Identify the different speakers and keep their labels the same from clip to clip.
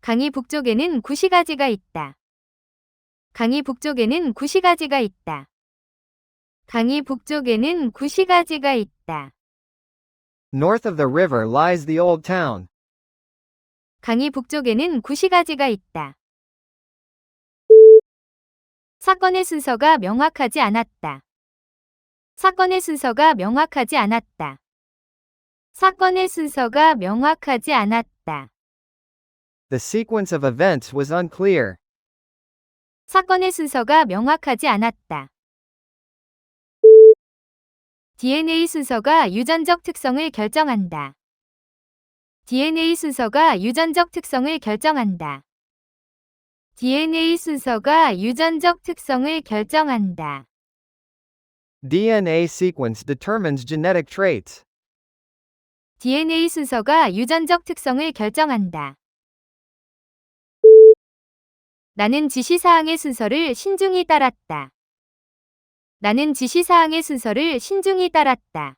Speaker 1: 강이 북쪽에는 구시가지가 있다. 강이 북쪽에는 구시가지가 있다. 강이 북쪽에는 구시가지가 있다.
Speaker 2: North of the river lies the old town.
Speaker 1: 강이 북쪽에는 구시가지가 있다. 사건의 순서가 명확하지 않았다. 사건의 순서가 명확하지 않았다. 사건의 순서가 명확하지 않았다.
Speaker 2: The sequence of events was unclear.
Speaker 1: 사건의 순서가 명확하지 않았다. DNA 순서가 유전적 특성을 결정한다. DNA 순서가 유전적 특성을 결정한다. DNA 순서가 유전적 특성을 결정한다.
Speaker 2: DNA sequence determines genetic traits.
Speaker 1: DNA 순서가 유전적 특성을 결정한다. 나는 지시사항의 순서를 신중히 따랐다. 나는 지시사항의 순서를 신중히 따랐다.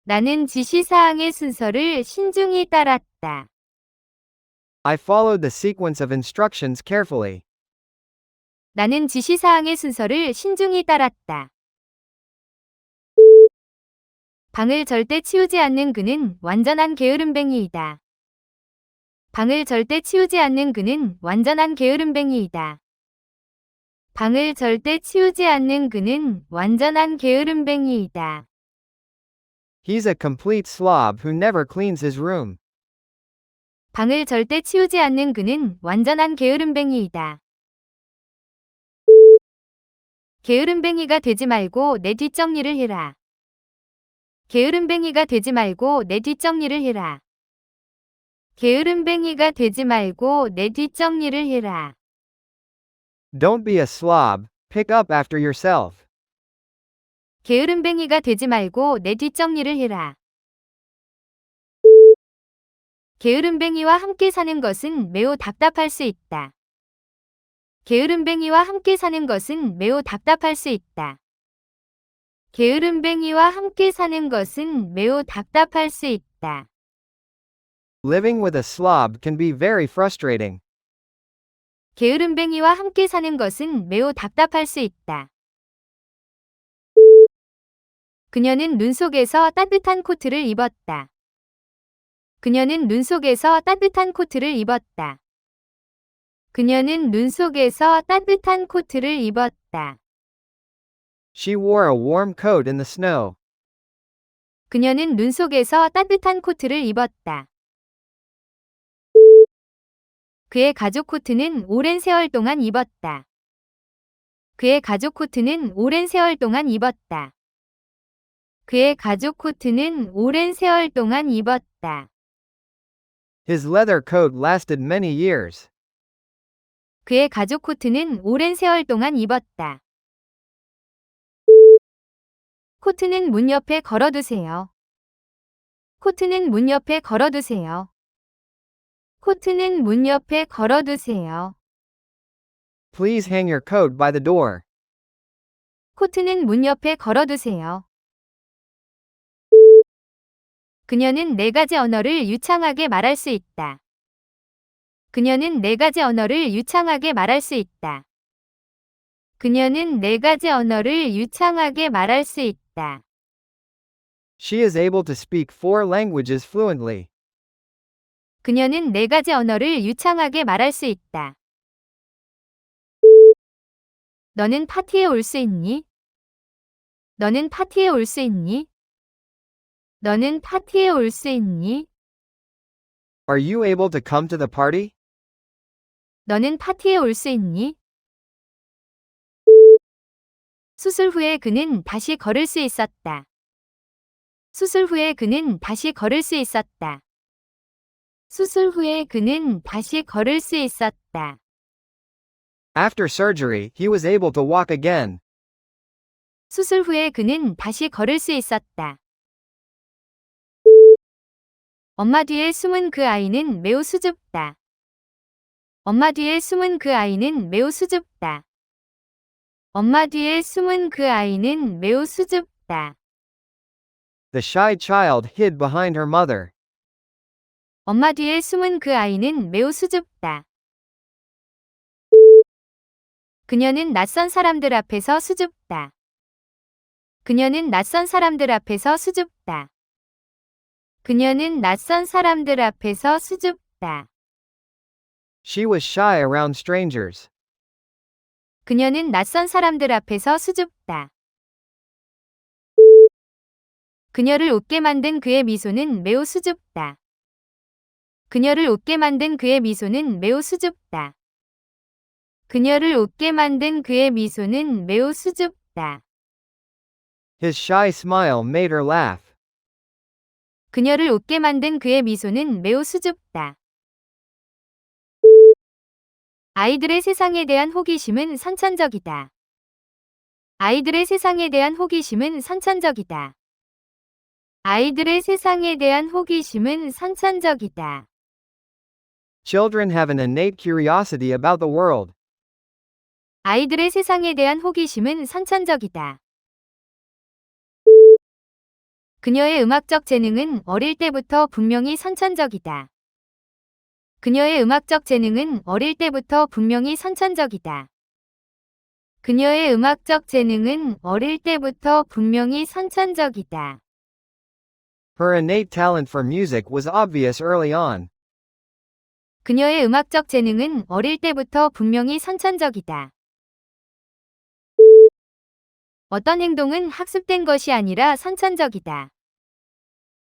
Speaker 1: 나는 지시사항의 순서를 신중히 따랐다.
Speaker 2: I followed the sequence of instructions carefully.
Speaker 1: 나는 지시사항의 순서를 신중히 따랐다. 방을 절대 치우지 않는 그는 완전한 게으름뱅이이다. 방을 절대 치우지 않는 그는 완전한 게으름뱅이이다. 방을 절대 치우지 않는 그는 완전한 게으름뱅이이다.
Speaker 2: He's a complete slob who never cleans his room.
Speaker 1: 방을 절대 치우지 않는 그는 완전한 게으름뱅이이다. 게으름뱅이가 되지 말고 내 뒷정리를 해라. 게으름뱅이가 되지 말고 내 뒷정리를 해라. 게으름뱅이가 되지 말고 내 뒷정리를 해라.
Speaker 2: Don't be a slob, pick up after yourself.
Speaker 1: 게으름뱅이가 되지 말고 내 뒷정리를 해라. 게으름뱅이와 함께 사는 것은 매우 답답할 수 있다. 게으름뱅이와 함께 사는 것은 매우 답답할 수 있다. 게으름뱅이와 함께 사는 것은 매우 답답할 수 있다.
Speaker 2: Living with a slob can be very frustrating.
Speaker 1: 게으름뱅이와 함께 사는 것은 매우 답답할 수 있다. 그녀는 눈 속에서 따뜻한 코트를 입었다. 그녀는 눈 속에서 따뜻한 코트를 입었다. 그녀는 눈 속에서 따뜻한 코트를 입었다.
Speaker 2: She wore a warm coat in the snow.
Speaker 1: 그녀는 눈 속에서 따뜻한 코트를 입었다. 그의 가죽 코트는 오랜 세월 동안 입었다. 그의 가죽 코트는 오랜 세월 동안 입었다. 그의 가죽 코트는 오랜 세월 동안 입었다.
Speaker 2: His leather coat lasted many years.
Speaker 1: 그의 가죽 코트는 오랜 세월 동안 입었다. 코트는 문 옆에 걸어두세요. 코트는 문 옆에 걸어두세요. 코트는 문 옆에 걸어두세요.
Speaker 2: Please hang your coat by the door.
Speaker 1: 코트는 문 옆에 걸어두세요. 그녀는 4가지 언어를 유창하게 말할 수 있다. 그녀는 4가지 언어를 유창하게 말할 수 있다. 그녀는 4가지 언어를 유창하게 말할 수 있다.
Speaker 2: She is able to speak 4 languages fluently.
Speaker 1: 그녀는 4가지 언어를 유창하게 말할 수 있다. 너는 파티에 올 수 있니? 너는 파티에 올 수 있니? 너는 파티에 올 수 있니?
Speaker 2: Are you able to come to the party?
Speaker 1: 너는 파티에 올 수 있니? 수술 후에 그는 다시 걸을 수 있었다. 수술 후에 그는 다시 걸을 수 있었다. 수술 후에 그는 다시 걸을 수 있었다.
Speaker 2: After surgery, he was able to walk again.
Speaker 1: 수술 후에 그는 다시 걸을 수 있었다. 엄마 뒤에 숨은 그 아이는 매우 수줍다. 엄마 뒤에 숨은 그 아이는 매우 수줍다. 엄마 뒤에 숨은 그 아이는 매우 수줍다.
Speaker 2: The shy child hid behind her mother.
Speaker 1: 엄마 뒤에 숨은 그 아이는 매우 수줍다. 그녀는 낯선 사람들 앞에서 수줍다. 그녀는 낯선 사람들 앞에서 수줍다. 그녀는 낯선 사람들 앞에서 수줍다.
Speaker 2: She was shy around strangers.
Speaker 1: 그녀는 낯선 사람들 앞에서 수줍다. 그녀를 웃게 만든 그의 미소는 매우 수줍다. 그녀를 웃게 만든 그의 미소는 매우 수줍다. 그녀를 웃게 만든 그의 미소는 매우 수줍다.
Speaker 2: His shy smile made her laugh.
Speaker 1: 그녀를 웃게 만든 그의 미소는 매우 수줍다. 아이들의 세상에 대한 호기심은 선천적이다. 아이들의 세상에 대한 호기심은 선천적이다. 아이들의 세상에 대한 호기심은 선천적이다.
Speaker 2: Children have an innate curiosity about the world.
Speaker 1: 아이들의 세상에 대한 호기심은 선천적이다. 그녀의 음악적 재능은 어릴 때부터 분명히 선천적이다. 그녀의 음악적 재능은 어릴 때부터 분명히 선천적이다. 그녀의 음악적 재능은 어릴 때부터 분명히 선천적이다.
Speaker 2: Her innate talent for music was obvious early on.
Speaker 1: 그녀의 음악적 재능은 어릴 때부터 분명히 선천적이다. 어떤 행동은 학습된 것이 아니라 선천적이다.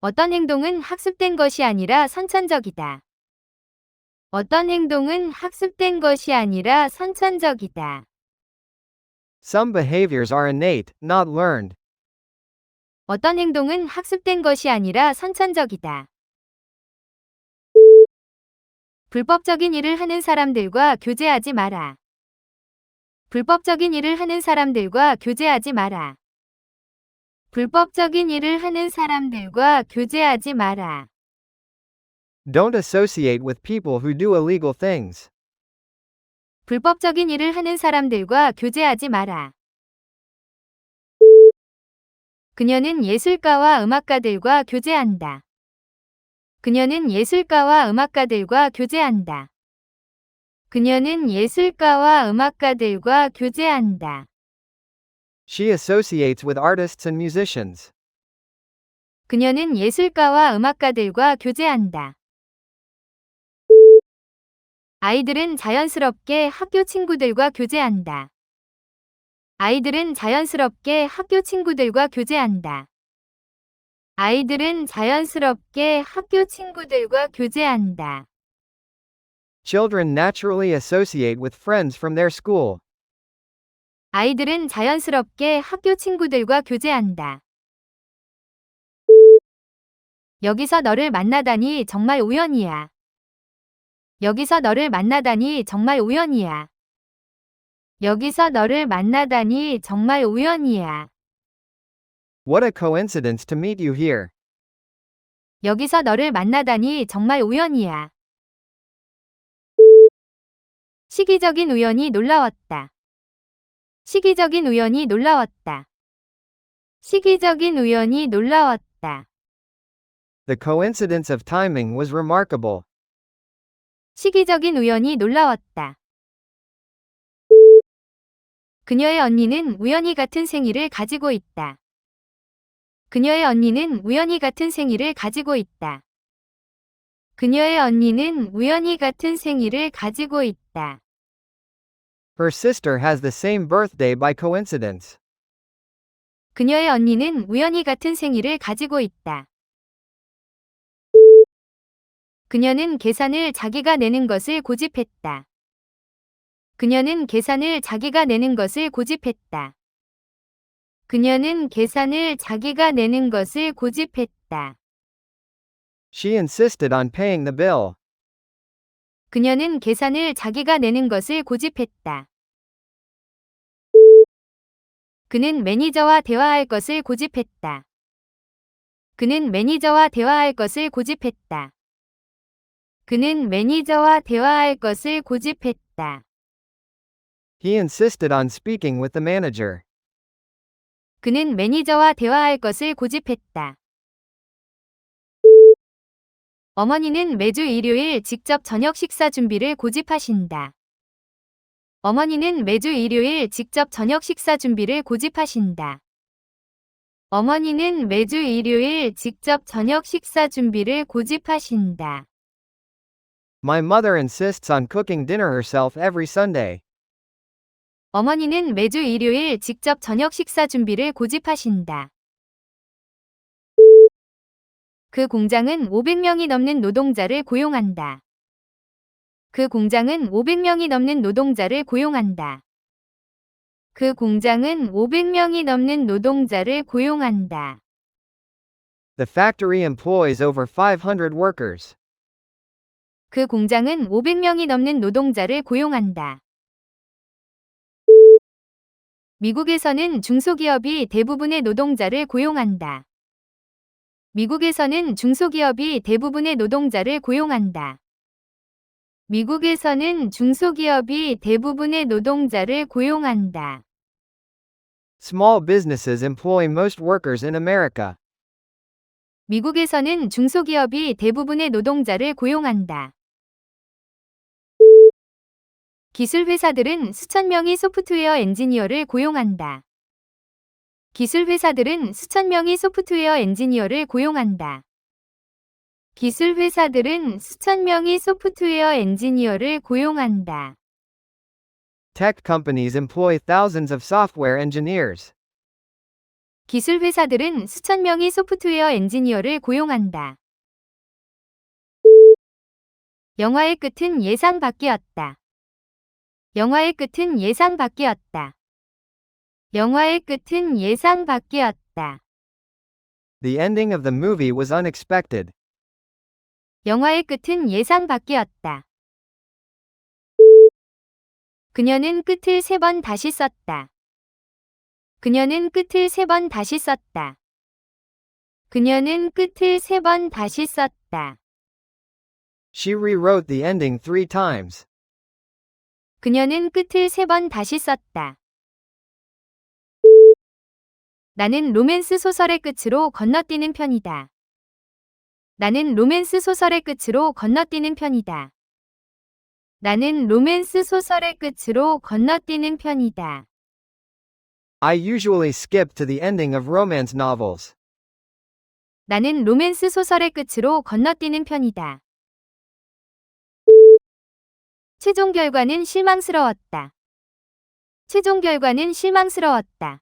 Speaker 1: 어떤 행동은 학습된 것이 아니라 선천적이다. 어떤 행동은 학습된 것이 아니라 선천적이다.
Speaker 2: Some behaviors are innate, not learned.
Speaker 1: 어떤 행동은 학습된 것이 아니라 선천적이다. 불법적인 일을 하는 사람들과 교제하지 마라. 불법적인 일을 하는 사람들과 교제하지 마라. 불법적인 일을 하는 사람들과 교제하지 마라.
Speaker 2: Don't associate with people who do illegal things.
Speaker 1: 불법적인 일을 하는 사람들과 교제하지 마라. 그녀는 예술가와 음악가들과 교제한다. 그녀는 예술가와 음악가들과 교제한다. 그녀는 예술가와 음악가들과 교제한다.
Speaker 2: She associates with artists and musicians.
Speaker 1: 그녀는 예술가와 음악가들과 교제한다. 아이들은 자연스럽게 학교 친구들과 교제한다. 아이들은 자연스럽게 학교 친구들과 교제한다. 아이들은 자연스럽게 학교 친구들과 교제한다.
Speaker 2: Children naturally associate with friends from their school.
Speaker 1: 아이들은 자연스럽게 학교 친구들과 교제한다. 여기서 너를 만나다니 정말 우연이야. 여기서 너를 만나다니 정말 우연이야. 여기서 너를 만나다니 정말 우연이야.
Speaker 2: What a coincidence to meet you here.
Speaker 1: 여기서 너를 만나다니 정말 우연이야. 시기적인 우연이 놀라웠다. 시기적인 우연이 놀라웠다. 시기적인 우연이 놀라웠다.
Speaker 2: The coincidence of timing was remarkable.
Speaker 1: 시기적인 우연이 놀라웠다. 그녀의 언니는 우연히 같은 생일을 가지고 있다. 그녀의 언니는 우연히 같은 생일을 가지고 있다. 그녀의 언니는 우연히 같은 생일을 가지고 있다.
Speaker 2: Her sister has the same birthday by coincidence.
Speaker 1: 그녀의 언니는 우연히 같은 생일을 가지고 있다. 그녀는 계산을 자기가 내는 것을 고집했다. 그녀는 계산을 자기가 내는 것을 고집했다. 그녀는 계산을 자기가 내는 것을 고집했다.
Speaker 2: She insisted on paying the bill.
Speaker 1: 그녀는 계산을 자기가 내는 것을 고집했다. 그는 매니저와 대화할 것을 고집했다. 그는 매니저와 대화할 것을 고집했다. 그는 매니저와 대화할 것을 고집했다.
Speaker 2: He insisted on speaking with the manager.
Speaker 1: 그는 매니저와 대화할 것을 고집했다. 어머니는 매주 일요일 직접 저녁 식사 준비를 고집하신다. 어머니는 매주 일요일 직접 저녁 식사 준비를 고집하신다. 어머니는 매주 일요일 직접 저녁 식사 준비를 고집하신다.
Speaker 2: My mother insists on cooking dinner herself every Sunday.
Speaker 1: 어머니는 매주 일요일 직접 저녁 식사 준비를 고집하신다. 그 공장은 500명이 넘는 노동자를 고용한다. 그 공장은 500명이 넘는 노동자를 고용한다. 그 공장은 500명이 넘는 노동자를 고용한다.
Speaker 2: The factory employs over 500 workers.
Speaker 1: 그 공장은 500명이 넘는 노동자를 고용한다. 미국에서는 중소기업이 대부분의 노동자를 고용한다. 미국에서는 중소기업이 대부분의 노동자를 고용한다. 미국에서는 중소기업이 대부분의 노동자를 고용한다.
Speaker 2: Small businesses employ most workers in America.
Speaker 1: 미국에서는 중소기업이 대부분의 노동자를 고용한다. 기술 회사들은 수천 명의 소프트웨어 엔지니어를 고용한다. 기술 회사들은 수천 명의 소프트웨어 엔지니어를 고용한다. 기술 회사들은 수천 명의 소프트웨어 엔지니어를 고용한다.
Speaker 2: Tech companies employ thousands of software engineers.
Speaker 1: 기술 회사들은 수천 명의 소프트웨어 엔지니어를 고용한다. 영화의 끝은 예상 밖이었다. 영화의 끝은 예상 밖이었다. 영화의 끝은 예상 밖이었다.
Speaker 2: The ending of the movie was unexpected.
Speaker 1: 영화의 끝은 예상 밖이었다. 그녀는 끝을 3번 다시 썼다. 그녀는 끝을 3번 다시 썼다. 그녀는 끝을 3번 다시 썼다.
Speaker 2: She rewrote the ending 3 times.
Speaker 1: 그녀는 끝을 3번 다시 썼다. 나는 로맨스 소설의 끝으로 건너뛰는 편이다. 나는 로맨스 소설의 끝으로 건너뛰는 편이다. 나는 로맨스 소설의 끝으로 건너뛰는 편이다.
Speaker 2: I usually skip to the ending of romance novels.
Speaker 1: 나는 로맨스 소설의 끝으로 건너뛰는 편이다. 최종 결과는 실망스러웠다. 최종 결과는 실망스러웠다.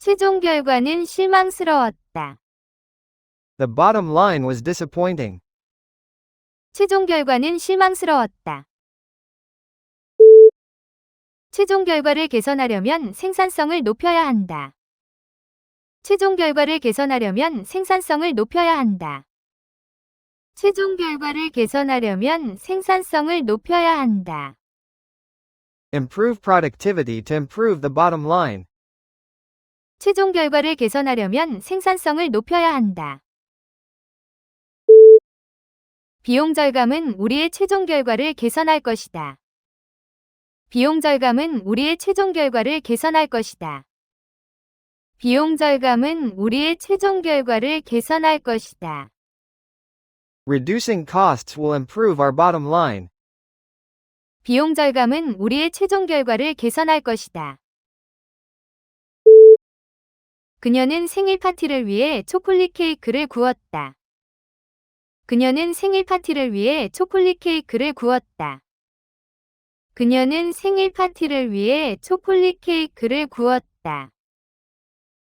Speaker 1: 최종 결과는 실망스러웠다.
Speaker 2: The bottom line was disappointing.
Speaker 1: 최종 결과는 실망스러웠다. 최종 결과를 개선하려면 생산성을 높여야 한다. 최종 결과를 개선하려면 생산성을 높여야 한다. 최종 결과를 개선하려면 생산성을 높여야 한다.
Speaker 2: Improve productivity to improve the bottom line.
Speaker 1: 최종 결과를 개선하려면 생산성을 높여야 한다. 비용 절감은 우리의 최종 결과를 개선할 것이다. 비용 절감은 우리의 최종 결과를 개선할 것이다. 비용 절감은 우리의 최종 결과를 개선할 것이다.
Speaker 2: Reducing costs will improve our bottom line.
Speaker 1: 비용 절감은 우리의 최종 결과를 개선할 것이다. 그녀는 생일 파티를 위해 초콜릿 케이크를 구웠다. 그녀는 생일 파티를 위해 초콜릿 케이크를 구웠다. 그녀는 생일 파티를 위해 초콜릿 케이크를 구웠다.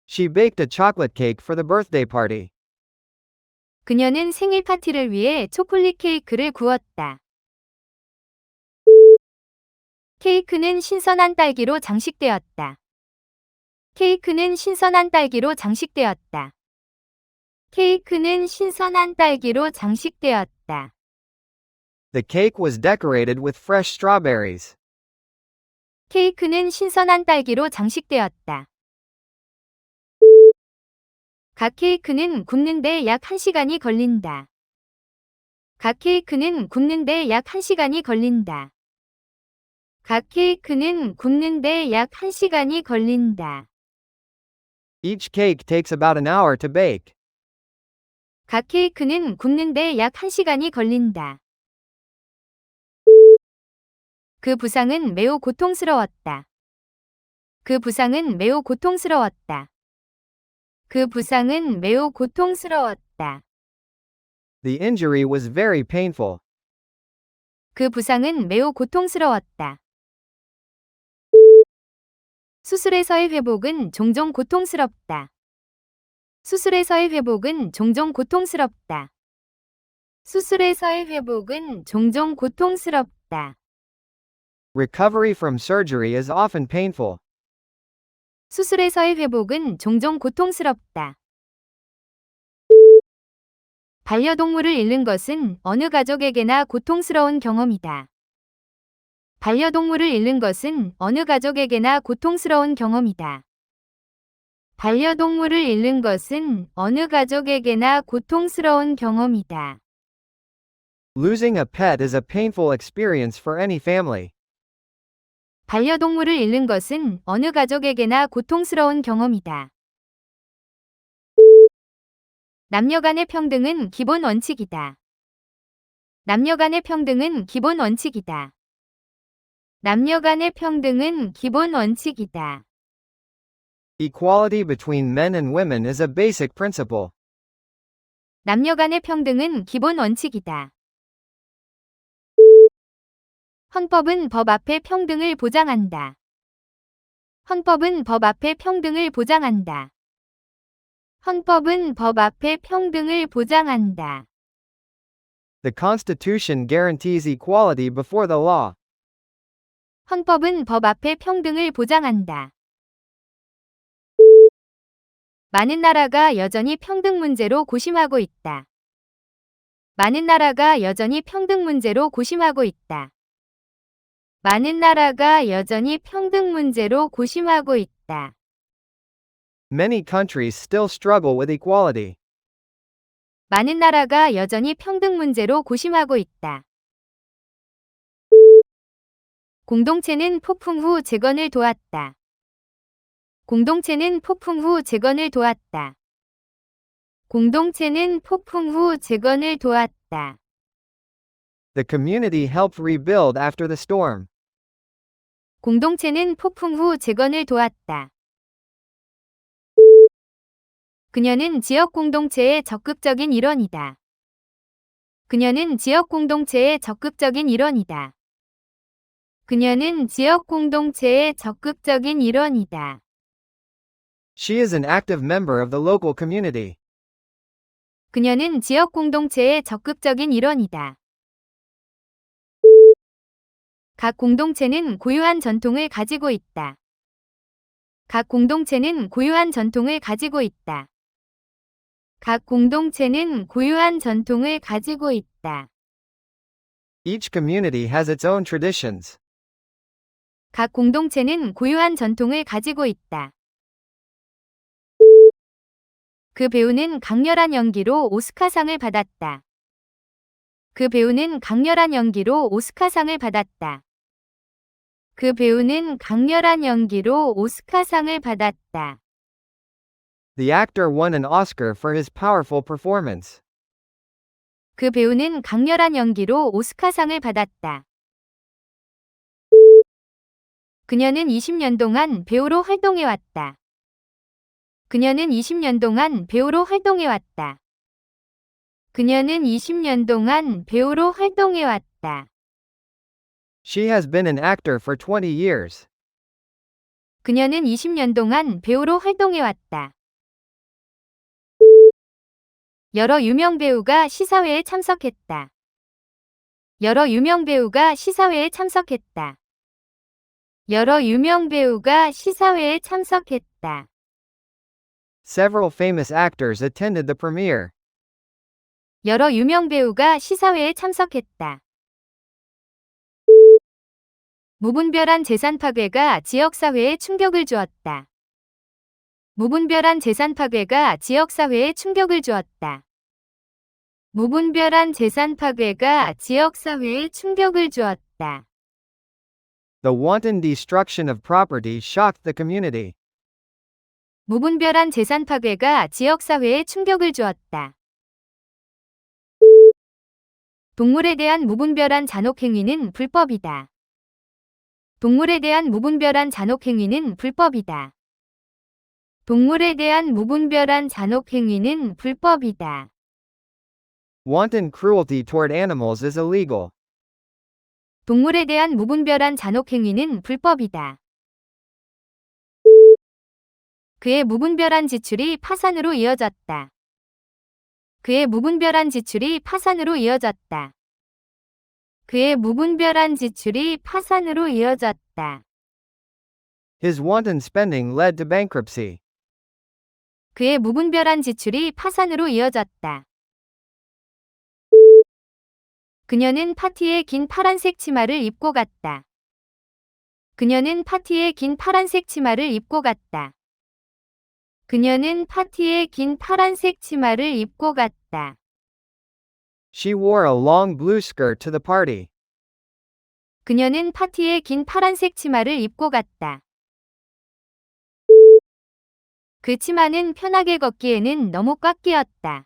Speaker 2: She baked a chocolate cake for the birthday party.
Speaker 1: 그녀는 생일 파티를 위해 초콜릿 케이크를 구웠다. 케이크는 신선한 딸기로 장식되었다. 케이크는 신선한 딸기로 장식되었다. 케이크는 신선한 딸기로 장식되었다.
Speaker 2: The cake was decorated with fresh strawberries.
Speaker 1: 케이크는 신선한 딸기로 장식되었다. 각 케이크는 굽는데 약 1시간이 걸린다. 각 케이크는 굽는데 약 1시간이 걸린다. 각 케이크는 굽는데 약 1시간이 걸린다.
Speaker 2: Each cake takes about an hour to bake.
Speaker 1: 각 케이크는 굽는데 약 1시간이 걸린다. 그 부상은 매우 고통스러웠다. 그 부상은 매우 고통스러웠다. 그 부상은 매우 고통스러웠다.
Speaker 2: The injury was very painful.
Speaker 1: 그 부상은 매우 고통스러웠다. 수술에서의 회복은 종종 고통스럽다. 수술에서의 회복은 종종 고통스럽다. 수술에서의 회복은 종종 고통스럽다.
Speaker 2: Recovery from surgery is often painful.
Speaker 1: 수술에서의 회복은 종종 고통스럽다. 반려동물을 잃는 것은 어느 가족에게나 고통스러운 경험이다. 반려동물을 잃는 것은 어느 가족에게나 고통스러운 경험이다. 반려동물을 잃는 것은 어느 가족에게나 고통스러운 경험이다.
Speaker 2: Losing a pet is a painful experience for any family.
Speaker 1: 반려동물을 잃는 것은 어느 가족에게나 고통스러운 경험이다. 남녀 간의 평등은 기본 원칙이다. 남녀 간의 평등은 기본 원칙이다. 남녀 간의 평등은 기본 원칙이다.
Speaker 2: Equality between men and women is a basic principle.
Speaker 1: 남녀 간의 평등은 기본 원칙이다. 헌법은 법 앞에 평등을 보장한다. 헌법은 법 앞에 평등을 보장한다. 헌법은 법 앞에 평등을 보장한다.
Speaker 2: The Constitution guarantees equality before the law.
Speaker 1: 헌법은 법 앞에 평등을 보장한다. 많은 나라가 여전히 평등 문제로 고심하고 있다. 많은 나라가 여전히 평등 문제로 고심하고 있다. 많은 나라가 여전히 평등 문제로 고심하고 있다.
Speaker 2: Many countries still struggle with equality.
Speaker 1: 많은 나라가 여전히 평등 문제로 고심하고 있다. 공동체는 폭풍 후 재건을 도왔다. 공동체는 폭풍 후 재건을 도왔다. 공동체는 폭풍 후 재건을 도왔다.
Speaker 2: The community helped rebuild after the storm.
Speaker 1: 공동체는 폭풍 후 재건을 도왔다. 그녀는 지역 공동체의 적극적인 일원이다. 그녀는 지역 공동체의 적극적인 일원이다. 그녀는 지역 공동체의 적극적인 일원이다.
Speaker 2: She is an active member of the local community.
Speaker 1: 그녀는 지역 공동체의 적극적인 일원이다. 각 공동체는 고유한 전통을 가지고 있다. 각 공동체는 고유한 전통을 가지고 있다. 각 공동체는 고유한 전통을 가지고 있다.
Speaker 2: Each community has its own traditions.
Speaker 1: 각 공동체는 고유한 전통을 가지고 있다. 그 배우는 강렬한 연기로 오스카상을 받았다. 그 배우는 강렬한 연기로 오스카상을 받았다. 그 배우는 강렬한 연기로 오스카상을 받았다.
Speaker 2: The actor won an Oscar for his powerful performance.
Speaker 1: 그 배우는 강렬한 연기로 오스카상을 받았다. 그녀는 20년 동안 배우로 활동해왔다. 그녀는 20년 동안 배우로 활동해왔다. 그녀는 20년 동안 배우로 활동해왔다.
Speaker 2: She has been an actor for 20 years.
Speaker 1: 그녀는 20년 동안 배우로 활동해왔다. 여러 유명 배우가 시사회에 참석했다. 여러 유명 배우가 시사회에 참석했다. 여러 유명 배우가 시사회에 참석했다.
Speaker 2: Several famous actors attended the premiere.
Speaker 1: 여러 유명 배우가 시사회에 참석했다. 무분별한 재산 파괴가 지역사회에 충격을 주었다. 무분별한 재산 파괴가 지역사회에 충격을 주었다. 무분별한 재산 파괴가 지역사회에 충격을 주었다.
Speaker 2: The wanton destruction of property shocked the community.
Speaker 1: 무분별한 재산 파괴가 지역사회에 충격을 주었다. 동물에 대한 무분별한 잔혹행위는 불법이다. 동물에 대한 무분별한 잔혹행위는 불법이다. 동물에 대한 무분별한 잔혹행위는 불법이다.
Speaker 2: Wanton cruelty toward animals is illegal.
Speaker 1: 동물에 대한 무분별한 잔혹행위는 불법이다. 그의 무분별한 지출이 파산으로 이어졌다. 그의 무분별한 지출이 파산으로 이어졌다. 그의 무분별한 지출이 파산으로 이어졌다.
Speaker 2: His wanton spending led to bankruptcy.
Speaker 1: 그의 무분별한 지출이 파산으로 이어졌다. 그녀는 파티에 긴 파란색 치마를 입고 갔다. 그녀는 파티에 긴 파란색 치마를 입고 갔다. 그녀는 파티에 긴 파란색 치마를 입고 갔다.
Speaker 2: She wore a long blue skirt to the party.
Speaker 1: 그녀는 파티에 긴 파란색 치마를 입고 갔다. 그 치마는 편하게 걷기에는 너무 꽉 끼었다.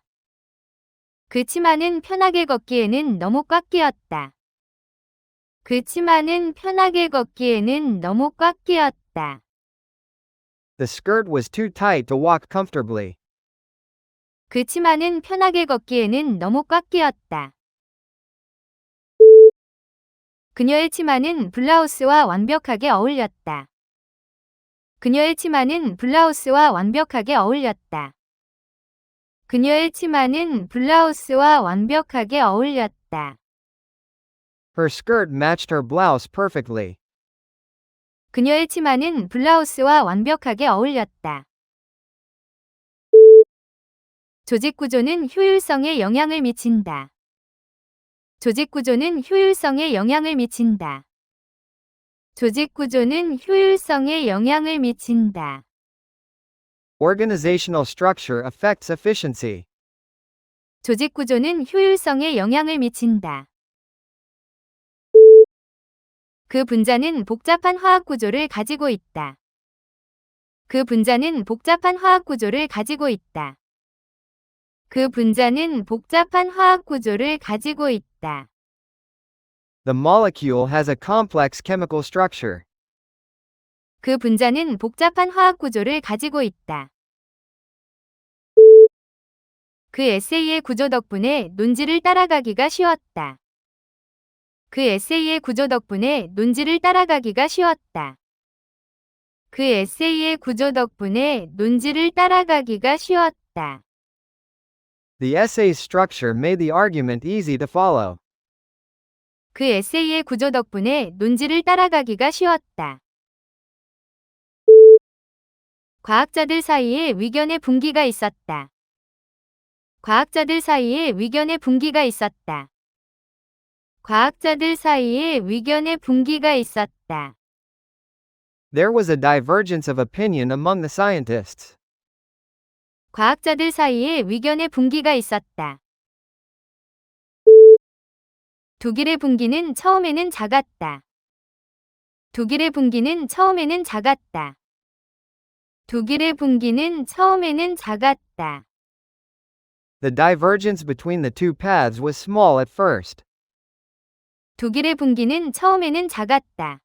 Speaker 1: 그 치마는 편하게 걷기에는 너무 꽉 끼었다. 그 치마는 편하게 걷기에는 너무 꽉 끼었다.
Speaker 2: The skirt was too tight to walk comfortably.
Speaker 1: 그 치마는 편하게 걷기에는 너무 꽉 끼었다. 그녀의 치마는 블라우스와 완벽하게 어울렸다. 그녀의 치마는 블라우스와 완벽하게 어울렸다. 그녀의 치마는 블라우스와 완벽하게 어울렸다.
Speaker 2: Her skirt matched her blouse perfectly.
Speaker 1: 그녀의 치마는 블라우스와 완벽하게 어울렸다. 조직 구조는 효율성에 영향을 미친다. 조직 구조는 효율성에 영향을 미친다. 조직 구조는 효율성에 영향을 미친다.
Speaker 2: Organizational structure affects efficiency.
Speaker 1: 조직 구조는 효율성에 영향을 미친다. 그 분자는 복잡한 화학 구조를 가지고 있다. 그 분자는 복잡한 화학 구조를 가지고 있다. 그 분자는 복잡한 화학 구조를 가지고 있다.
Speaker 2: The molecule has a complex chemical structure.
Speaker 1: 그 분자는 복잡한 화학 구조를 가지고 있다. 그 에세이의 구조 덕분에 논지를 따라가기가 쉬웠다. 그 에세이의 구조 덕분에 논지를 따라가기가 쉬웠다. 그 에세이의 구조 덕분에 논지를 따라가기가 쉬웠다.
Speaker 2: The essay's structure made the argument easy to follow.
Speaker 1: 그 에세이의 구조 덕분에 논지를 따라가기가 쉬웠다. 과학자들 사이에 의견의 분기가 있었다. 과학자들 사이에 의견의 분기가 있었다. 과학자들 사이에 의견의 분기가 있었다.
Speaker 2: There was a divergence of opinion among the scientists.
Speaker 1: 과학자들 사이에 의견의 분기가 있었다. 독일의 분기는 처음에는 작았다. 독일의 분기는 처음에는 작았다. 독일의 분기는 처음에는 작았다.
Speaker 2: The divergence between the two paths was small at first.
Speaker 1: 독일의 분기는 처음에는 작았다.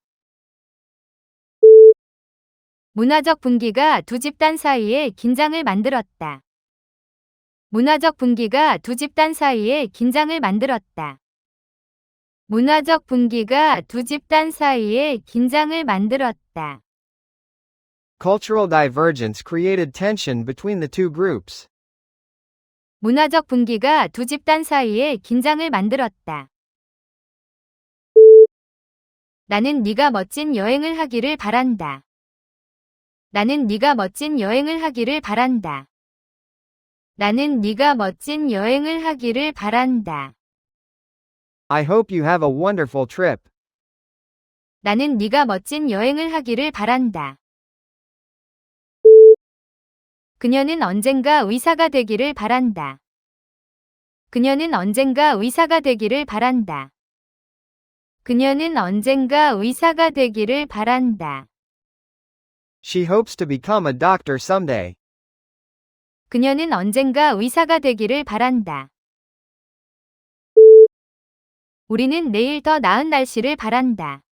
Speaker 1: 문화적 분기가 두 집단 사이에 긴장을 만들었다. 문화적 분기가 두 집단 사이에 긴장을 만들었다. 문화적 분기가 두 집단 사이에 긴장을 만들었다.
Speaker 2: Cultural divergence created tension between the two groups.
Speaker 1: 문화적 분기가 두 집단 사이에 긴장을 만들었다. 나는 네가 멋진 여행을 하기를 바란다. 나는 네가 멋진 여행을 하기를 바란다. 나는 네가 멋진 여행을 하기를 바란다.
Speaker 2: I hope you have a wonderful trip.
Speaker 1: 나는 네가 멋진 여행을 하기를 바란다. 그녀는 언젠가 의사가 되기를 바란다. 그녀는 언젠가 의사가 되기를 바란다. 그녀는 언젠가 의사가 되기를 바란다.
Speaker 2: She hopes to become a doctor someday.
Speaker 1: 그녀는 언젠가 의사가 되기를 바란다. 우리는 내일 더 나은 날씨를 바란다.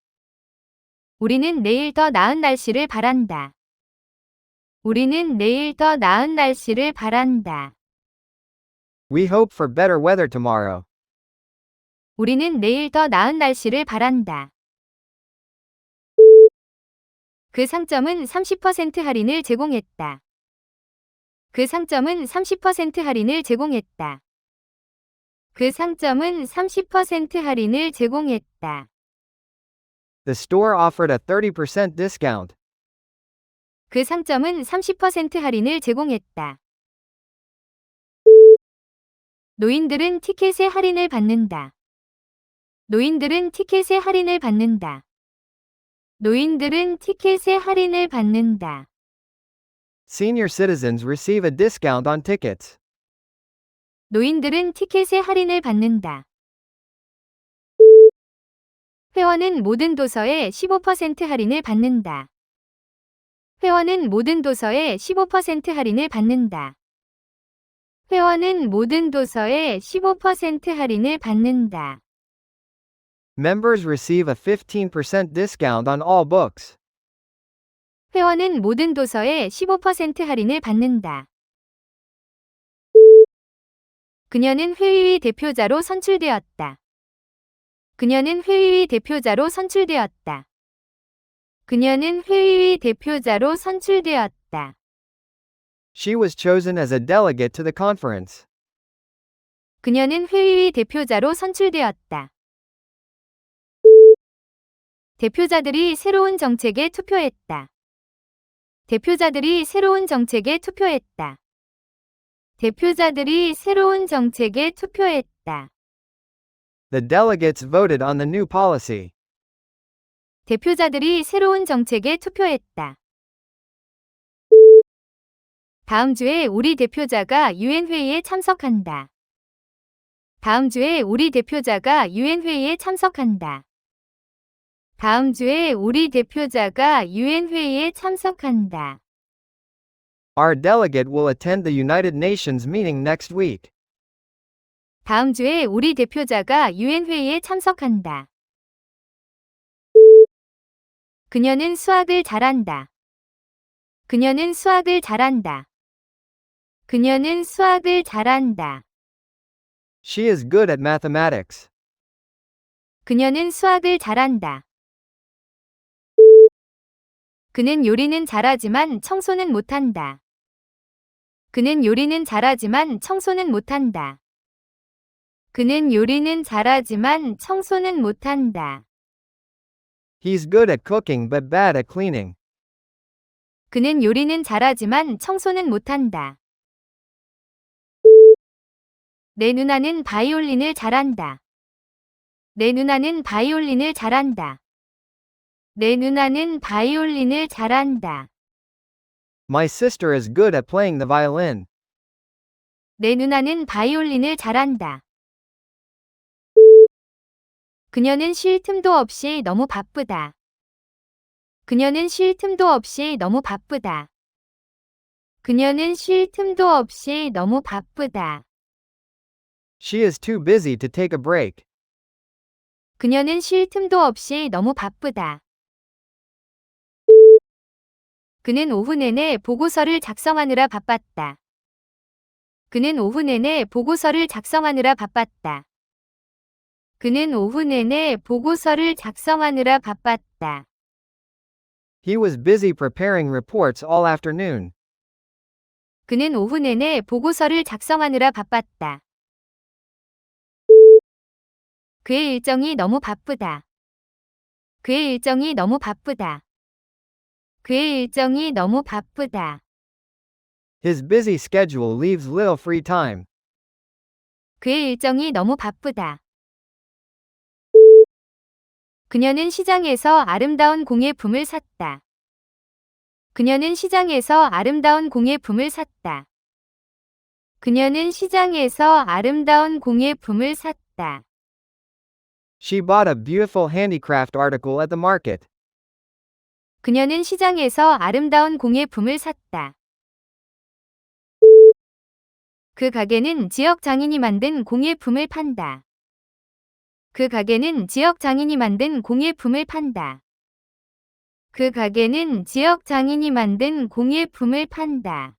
Speaker 1: 우리는 내일 더 나은 날씨를 바란다. 우리는 내일 더 나은 날씨를 바란다.
Speaker 2: We hope for better weather tomorrow.
Speaker 1: 우리는 내일 더 나은 날씨를 바란다. 그 상점은 30% 할인을 제공했다. 그 상점은 30% 할인을 제공했다. 그 상점은 30% 할인을 제공했다.
Speaker 2: The store offered a 30% discount.
Speaker 1: 그 상점은 30% 할인을 제공했다. 노인들은 티켓에 할인을 받는다. 노인들은 티켓에 할인을 받는다. 노인들은 티켓에 할인을 받는다.
Speaker 2: Senior citizens receive a discount on tickets.
Speaker 1: 노인들은 티켓에 할인을 받는다. 회원은 모든 도서에 15% 할인을 받는다. 회원은 모든 도서에 15% 할인을 받는다. 회원은 모든 도서에 15% 할인을 받는다.
Speaker 2: Members receive a 15% discount on all books.
Speaker 1: 회원은 모든 도서에 15% 할인을 받는다. 그녀는 회의의 대표자로 선출되었다. 그녀는 회의의 대표자로 선출되었다. 그녀는 회의의 대표자로 선출되었다.
Speaker 2: She was chosen as a delegate to the conference.
Speaker 1: 그녀는 회의의 대표자로 선출되었다. 대표자들이 새로운 정책에 투표했다. 대표자들이 새로운 정책에 투표했다. 대표자들이 새로운 정책에 투표했다.
Speaker 2: The delegates voted on the new policy.
Speaker 1: 대표자들이 새로운 정책에 투표했다. 다음 주에 우리 대표자가 유엔 회의에 참석한다. 다음 주에 우리 대표자가 유엔 회의에 참석한다. 다음 주에 우리 대표자가 유엔 회의에 참석한다.
Speaker 2: Our delegate will attend the United Nations meeting next week.
Speaker 1: 다음 주에 우리 대표자가 유엔 회의에 참석한다. 그녀는 수학을 잘한다. 그녀는 수학을 잘한다. 그녀는 수학을 잘한다.
Speaker 2: She is good at mathematics.
Speaker 1: 그녀는 수학을 잘한다. 그는 요리는 잘하지만 청소는 못한다. 그는 요리는 잘하지만 청소는 못한다. 그는 요리는 잘하지만 청소는 못한다.
Speaker 2: He's good at cooking but bad at cleaning.
Speaker 1: 그는 요리는 잘하지만 청소는 못한다. 내 누나는 바이올린을 잘한다. 내 누나는 바이올린을 잘한다. 내 누나는 바이올린을 잘한다.
Speaker 2: My sister is good at playing the violin.
Speaker 1: 내 누나는 바이올린을 잘한다. 그녀는 쉴 틈도 없이 너무 바쁘다. 그녀는 쉴 틈도 없이 너무 바쁘다. 그녀는 쉴 틈도 없이 너무 바쁘다.
Speaker 2: She is too busy to take a break.
Speaker 1: 그녀는 쉴 틈도 없이 너무 바쁘다. 그는 오후 내내 보고서를 작성하느라 바빴다. 그는 오후 내내 보고서를 작성하느라 바빴다. 그는 오후 내내 보고서를 작성하느라 바빴다.
Speaker 2: He was busy preparing reports all afternoon.
Speaker 1: 그는 오후 내내 보고서를 작성하느라 바빴다. 그의 일정이 너무 바쁘다. 그의 일정이 너무 바쁘다. 그의 일정이 너무 바쁘다.
Speaker 2: His busy schedule leaves little free time.
Speaker 1: 그의 일정이 너무 바쁘다. 그녀는 시장에서 아름다운 공예품을 샀다. 그녀는 시장에서 아름다운 공예품을 샀다. 그녀는 시장에서 아름다운 공예품을 샀다.
Speaker 2: She bought a beautiful handicraft article at the market.
Speaker 1: 그녀는 시장에서 아름다운 공예품을 샀다. 그 가게는 지역 장인이 만든 공예품을 판다. 그 가게는 지역 장인이 만든 공예품을 판다. 그 가게는 지역 장인이 만든 공예품을 판다.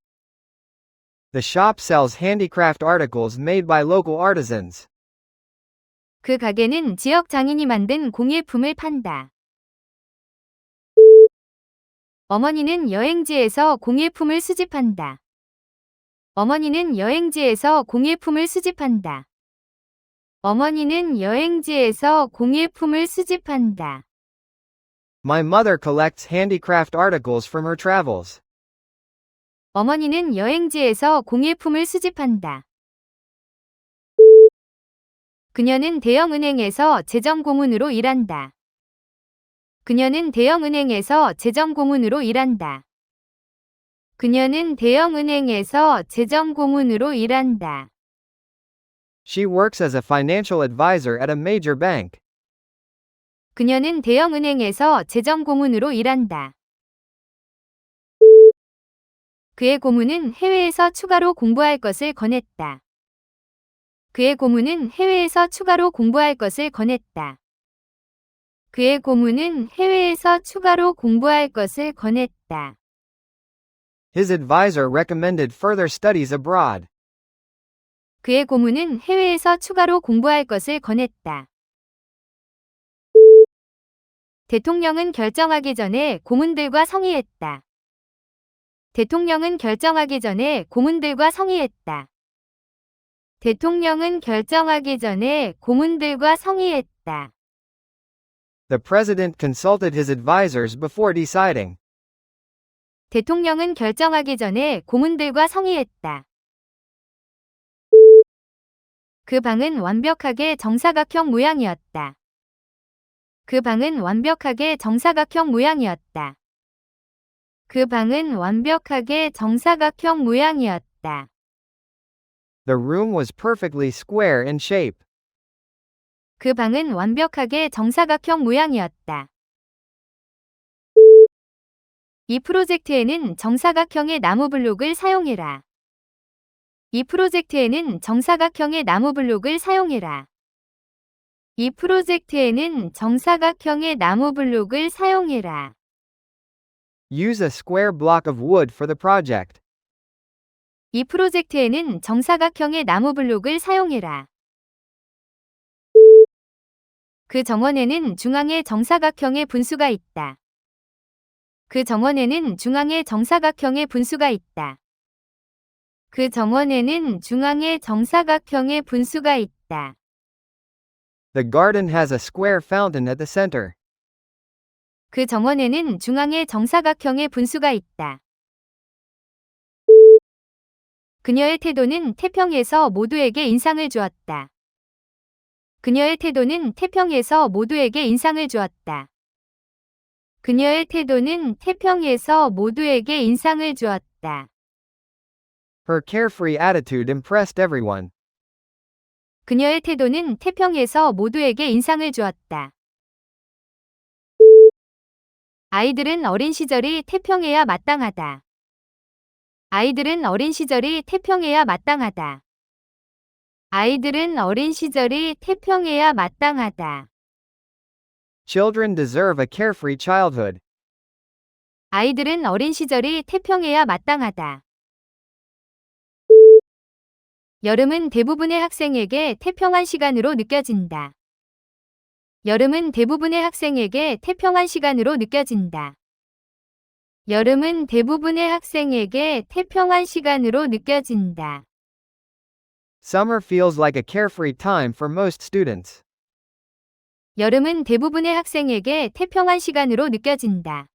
Speaker 2: The shop sells handicraft articles made by local artisans.
Speaker 1: 그 가게는 지역 장인이 만든 공예품을 판다. 어머니는 여행지에서 공예품을 수집한다. 어머니는 여행지에서 공예품을 수집한다. 어머니는 여행지에서 공예품을 수집한다.
Speaker 2: My mother collects handicraft articles from her travels.
Speaker 1: 어머니는 여행지에서 공예품을 수집한다. 그녀는 대형은행에서 재정고문으로 일한다. 그녀는 대형은행에서 재정고문으로 일한다. 그녀는 대형은행에서 재정고문으로 일한다.
Speaker 2: She works as a financial advisor at a major bank.
Speaker 1: 그녀는 대형은행에서 재정고문으로 일한다. 그의 고문은 해외에서 추가로 공부할 것을 권했다. 그의 고문은 해외에서 추가로 공부할 것을 권했다. 그의 고문은 해외에서 추가로 공부할 것을 권했다.
Speaker 2: His advisor recommended further studies abroad.
Speaker 1: 그의 고문은 해외에서 추가로 공부할 것을 권했다. 대통령은 결정하기 전에 고문들과 상의했다. 대통령은 결정하기 전에 고문들과 상의했다. 대통령은 결정하기 전에 고문들과 상의했다.
Speaker 2: The president consulted his advisors before deciding.
Speaker 1: 대통령은 결정하기 전에 고문들과 상의했다. 그 방은 완벽하게 정사각형 모양이었다. 그 방은 완벽하게 정사각형 모양이었다. 그 방은 완벽하게 정사각형 모양이었다.
Speaker 2: The room was perfectly square in shape.
Speaker 1: 그 방은 완벽하게 정사각형 모양이었다. 이 프로젝트에는 정사각형의 나무 블록을 사용해라. 이 프로젝트에는 정사각형의 나무 블록을 사용해라. 이 프로젝트에는 정사각형의 나무 블록을 사용해라.
Speaker 2: Use a square block of wood for the project.
Speaker 1: 이 프로젝트에는 정사각형의 나무 블록을 사용해라. 그 정원에는 중앙에 정사각형의 분수가 있다. 그 정원에는 중앙에 정사각형의 분수가 있다. 그 정원에는 중앙에 정사각형의 분수가 있다.
Speaker 2: The garden has a square fountain at the center.
Speaker 1: 그 정원에는 중앙에 정사각형의 분수가 있다. 그녀의 태도는 태평에서 모두에게 인상을 주었다. 그녀의 태도는 태평에서 모두에게 인상을 주었다. 그녀의 태도는 태평에서 모두에게 인상을 주었다.
Speaker 2: Her carefree attitude impressed everyone.
Speaker 1: 그녀의 태도는 태평에서 모두에게 인상을 주었다. 아이들은 어린 시절이 태평해야 마땅하다. 아이들은 어린 시절이 태평해야 마땅하다. 아이들은 어린 시절이 태평해야 마땅하다.
Speaker 2: Children deserve a carefree childhood.
Speaker 1: 아이들은 어린 시절이 태평해야 마땅하다. 여름은 대부분의 학생에게 태평한 시간으로 느껴진다. 여름은 대부분의 학생에게 태평한 시간으로 느껴진다. 여름은 대부분의 학생에게 태평한 시간으로 느껴진다.
Speaker 2: Summer feels like a carefree time for most students.
Speaker 1: 여름은 대부분의 학생에게 태평한 시간으로 느껴진다.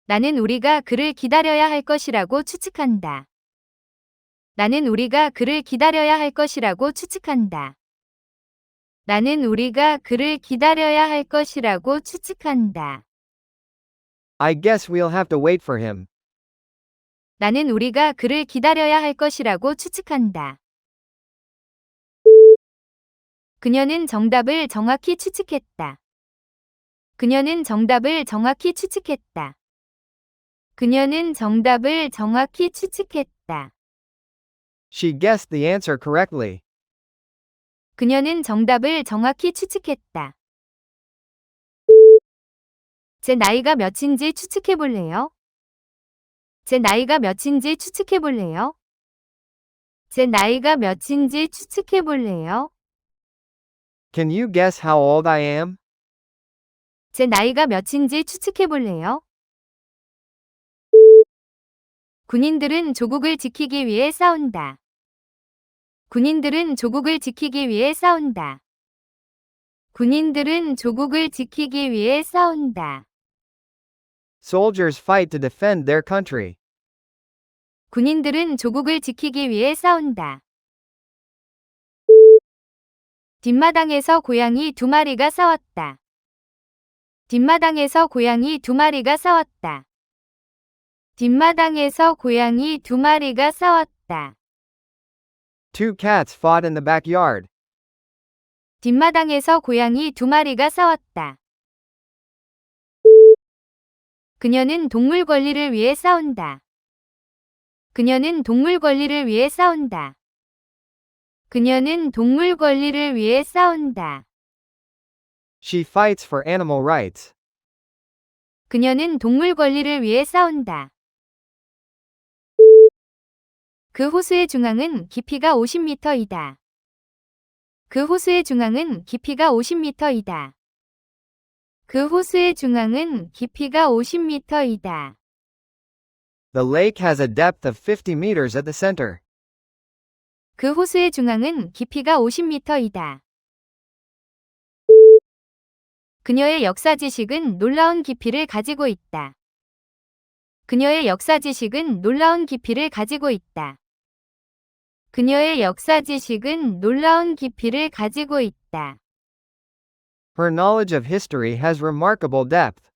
Speaker 1: 나는 우리가 그를 기다려야 할 것이라고 추측한다. 나는 우리가 그를 기다려야 할 것이라고 추측한다. 나는 우리가 그를 기다려야 할 것이라고 추측한다.
Speaker 2: I guess we'll have to wait for him.
Speaker 1: 나는 우리가 그를 기다려야 할 것이라고 추측한다. 그녀는 정답을 정확히 추측했다. 그녀는 정답을 정확히 추측했다. 그녀는 정답을 정확히 추측했다.
Speaker 2: She guessed the answer correctly.
Speaker 1: 그녀는 정답을 정확히 추측했다. 제 나이가 몇인지 추측해 볼래요? 제 나이가 몇인지 추측해 볼래요? 제 나이가 몇인지 추측해 볼래요?
Speaker 2: Can you guess how old I am?
Speaker 1: 제 나이가 몇인지 추측해 볼래요? 군인들은 조국을 지키기 위해 싸운다. 군인들은 조국을 지키기 위해 싸운다. 군인들은 조국을 지키기 위해 싸운다.
Speaker 2: Soldiers fight to defend their country.
Speaker 1: 군인들은 조국을 지키기 위해 싸운다. 뒷마당에서 고양이 두 마리가 싸웠다. 뒷마당에서 고양이 두 마리가 싸웠다. 뒷마당에서 고양이 두 마리가 싸웠다.
Speaker 2: Two cats fought in the backyard.
Speaker 1: 뒷마당에서 고양이 두 마리가 싸웠다. 그녀는 동물 권리를 위해 싸운다. 그녀는 동물 권리를 위해 싸운다. 그녀는 동물 권리를 위해 싸운다.
Speaker 2: She fights for animal rights.
Speaker 1: 그녀는 동물 권리를 위해 싸운다. 그 호수의 중앙은 깊이가 50m이다. 그 호수의 중앙은 깊이가 50m이다. 그 호수의 중앙은 깊이가 50m이다.
Speaker 2: The lake has a depth of 50 meters at the center.
Speaker 1: 그 호수의 중앙은 깊이가 50m이다. 그녀의 역사 지식은 놀라운 깊이를 가지고 있다. 그녀의 역사 지식은 놀라운 깊이를 가지고 있다. 그녀의 역사 지식은 놀라운 깊이를 가지고 있다.
Speaker 2: Her knowledge of history has remarkable depth.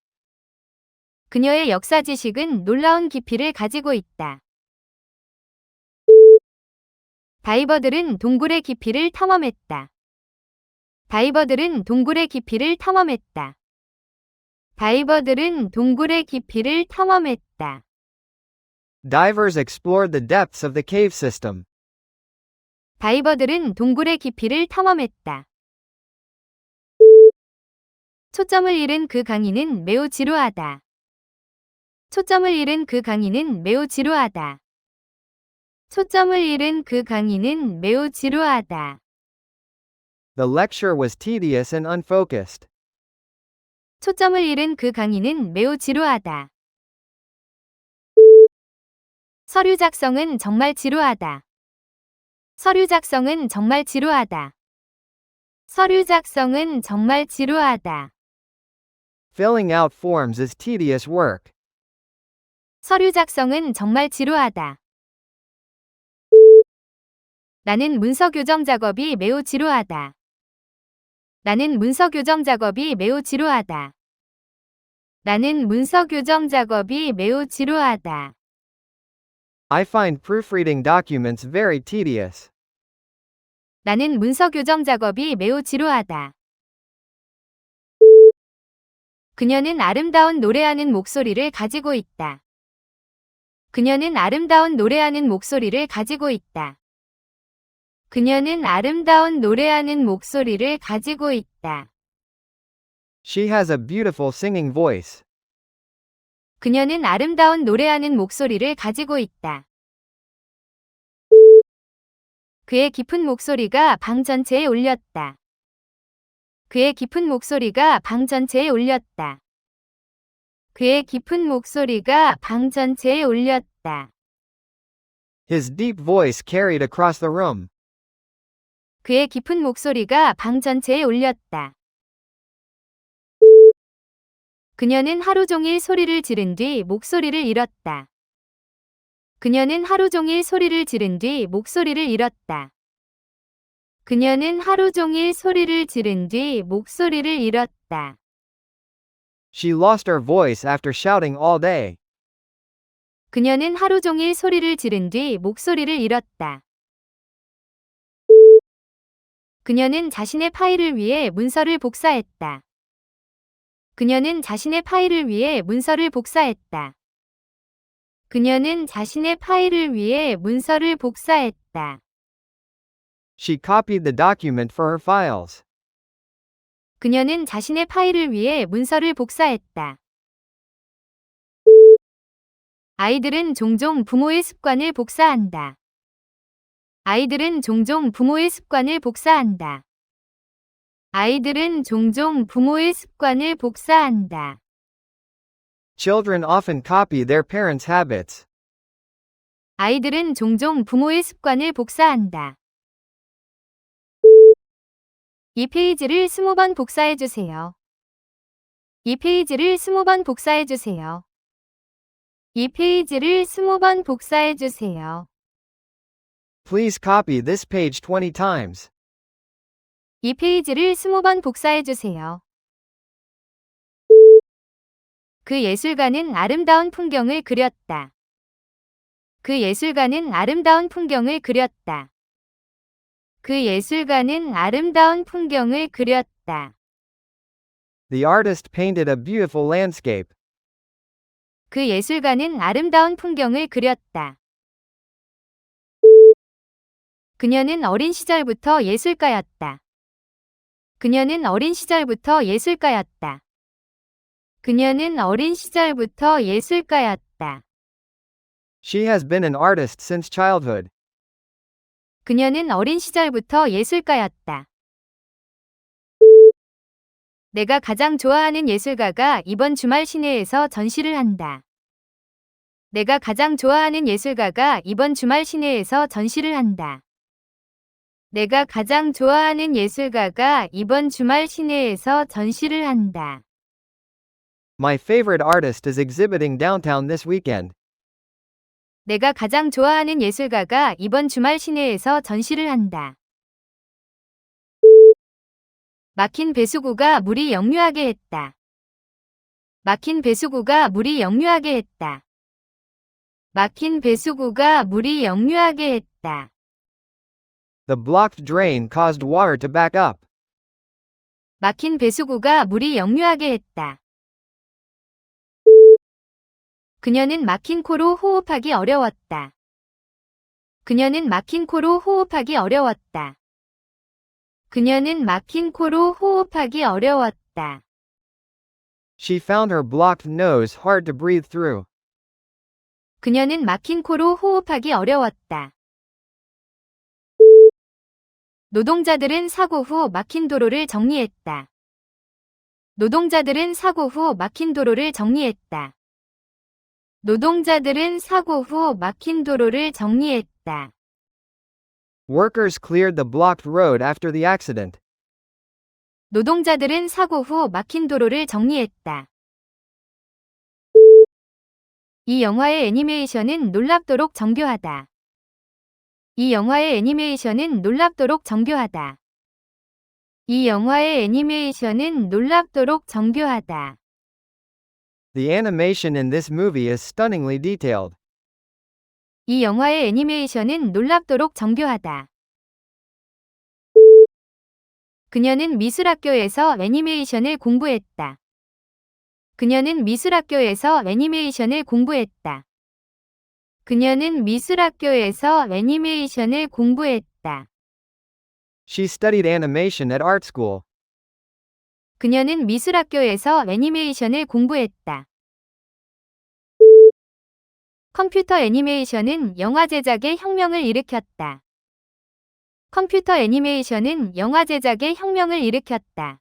Speaker 1: 그녀의 역사 지식은 놀라운 깊이를 가지고 있다. 다이버들은 동굴의 깊이를 탐험했다. 다이버들은 동굴의 깊이를 탐험했다. 다이버들은 동굴의 깊이를 탐험했다.
Speaker 2: Divers explored the depths of the cave system.
Speaker 1: 다이버들은 동굴의 깊이를 탐험했다. 초점을 잃은 그 강의는 매우 지루하다. 초점을 잃은 그 강의는 매우 지루하다. 초점을 잃은 그 강의는 매우 지루하다.
Speaker 2: The lecture was tedious and unfocused.
Speaker 1: 초점을 잃은 그 강의는 매우 지루하다. 서류 작성은 정말 지루하다. 서류 작성은 정말 지루하다. 서류 작성은 정말 지루하다.
Speaker 2: Filling out forms is tedious work.
Speaker 1: 서류 작성은 정말 지루하다. 나는 문서 교정 작업이 매우 지루하다. 나는 문서 교정 작업이 매우 지루하다. 나는 문서 교정 작업이 매우 지루하다.
Speaker 2: I find proofreading documents very tedious.
Speaker 1: 나는 문서 교정 작업이 매우 지루하다. 그녀는 아름다운 노래하는 목소리를 가지고 있다. 그녀는 아름다운 노래하는 목소리를 가지고 있다. 그녀는 아름다운 노래하는 목소리를 가지고 있다.
Speaker 2: She has a beautiful singing voice.
Speaker 1: 그녀는 아름다운 노래하는 목소리를 가지고 있다. 그의 깊은 목소리가 방 전체에 울렸다. 그의 깊은 목소리가 방 전체에 울렸다. 그의 깊은 목소리가 방 전체에 울렸다.
Speaker 2: His deep voice carried across the room.
Speaker 1: 그의 깊은 목소리가 방 전체에 울렸다. 그녀는 하루 종일 소리를 지른 뒤 목소리를 잃었다. 그녀는 하루 종일 소리를 지른 뒤 목소리를 잃었다. 그녀는 하루 종일 소리를 지른 뒤 목소리를 잃었다.
Speaker 2: She lost her voice after shouting all day.
Speaker 1: 그녀는 하루 종일 소리를 지른 뒤 목소리를 잃었다. 그녀는 자신의 파일을 위해 문서를 복사했다. 그녀는 자신의 파일을 위해 문서를 복사했다. 그녀는 자신의 파일을 위해 문서를 복사했다.
Speaker 2: She copied the document for her files.
Speaker 1: 그녀는 자신의 파일을 위해 문서를 복사했다. 아이들은 종종 부모의 습관을 복사한다. 아이들은 종종 부모의 습관을 복사한다. 아이들은 종종 부모의 습관을 복사한다.
Speaker 2: Children often copy their parents' habits.
Speaker 1: 아이들은 종종 부모의 습관을 복사한다. 이 페이지를 20번 복사해 주세요. 이 페이지를 20번 복사해 주세요. 이 페이지를 20번 복사해 주세요.
Speaker 2: Please copy this page 20 times.
Speaker 1: 이 페이지를 20번 복사해 주세요. 그 예술가는 아름다운 풍경을 그렸다. 그 예술가는 아름다운 풍경을 그렸다. 그 예술가는 아름다운 풍경을 그렸다.
Speaker 2: The artist painted a beautiful landscape.
Speaker 1: 그 예술가는 아름다운 풍경을 그렸다. 그녀는 어린 시절부터 예술가였다. 그녀는 어린 시절부터 예술가였다. 그녀는 어린 시절부터 예술가였다.
Speaker 2: She has been an artist since childhood.
Speaker 1: 그녀는 어린 시절부터 예술가였다. 내가 가장 좋아하는 예술가가 이번 주말 시내에서 전시를 한다. 내가 가장 좋아하는 예술가가 이번 주말 시내에서 전시를 한다. 내가 가장 좋아하는 예술가가 이번 주말 시내에서 전시를 한다.
Speaker 2: My favorite artist is exhibiting downtown this weekend.
Speaker 1: 내가 가장 좋아하는 예술가가 이번 주말 시내에서 전시를 한다. 막힌 배수구가 물이 역류하게 했다. 막힌 배수구가 물이 역류하게 했다. 막힌 배수구가 물이 역류하게 했다.
Speaker 2: The blocked drain caused water to back up.
Speaker 1: 막힌 배수구가 물이 역류하게 했다. 그녀는 막힌 코로 호흡하기 어려웠다. 그녀는 막힌 코로 호흡하기 어려웠다. 그녀는 막힌 코로 호흡하기 어려웠다.
Speaker 2: She found her blocked nose hard to breathe through.
Speaker 1: 그녀는 막힌 코로 호흡하기 어려웠다. 노동자들은 사고 후 막힌 도로를 정리했다. 노동자들은 사고 후 막힌 도로를 정리했다. 노동자들은 사고 후 막힌 도로를 정리했다.
Speaker 2: Workers cleared the blocked road after the accident.
Speaker 1: 노동자들은 사고 후 막힌 도로를 정리했다. 이 영화의 애니메이션은 놀랍도록 정교하다. 이 영화의 애니메이션은 놀랍도록 정교하다. 이 영화의 애니메이션은 놀랍도록 정교하다.
Speaker 2: The animation in this movie is stunningly detailed.
Speaker 1: 이 영화의 애니메이션은 놀랍도록 정교하다. 그녀는 미술학교에서 애니메이션을 공부했다. 그녀는 미술학교에서 애니메이션을 공부했다. 그녀는 미술학교에서 애니메이션을 공부했다.
Speaker 2: She studied animation at art school.
Speaker 1: 그녀는 미술학교에서 애니메이션을 공부했다. 컴퓨터 애니메이션은 영화 제작의 혁명을 일으켰다. 컴퓨터 애니메이션은 영화 제작의 혁명을 일으켰다.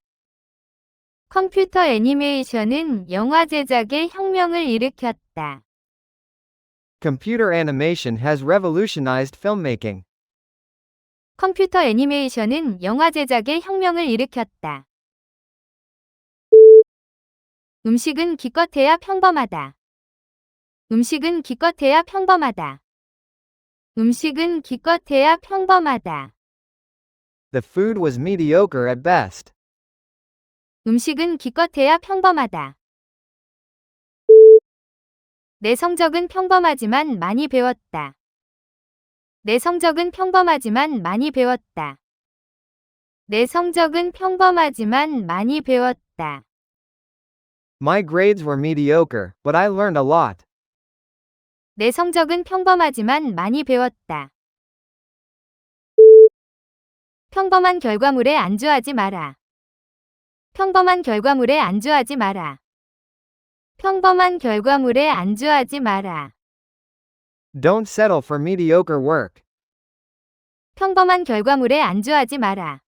Speaker 1: 컴퓨터 애니메이션은 영화 제작의 혁명을 일으켰다.
Speaker 2: Computer animation has revolutionized filmmaking.
Speaker 1: 컴퓨터 애니메이션은 영화 제작의 혁명을 일으켰다. 음식은 기껏해야 평범하다. 음식은 기껏해야 평범하다. 음식은 기껏해야 평범하다.
Speaker 2: The food was mediocre at best.
Speaker 1: 음식은 기껏해야 평범하다. 내 성적은 평범하지만 많이 배웠다. 내 성적은 평범하지만 많이 배웠다. 내 성적은 평범하지만 많이 배웠다.
Speaker 2: My grades were mediocre, but I learned a lot.
Speaker 1: 내 성적은 평범하지만 많이 배웠다. 평범한 결과물에 안주하지 마라. 평범한 결과물에 안주하지 마라. 평범한 결과물에 안주하지 마라.
Speaker 2: Don't settle for mediocre work.
Speaker 1: 평범한 결과물에 안주하지 마라.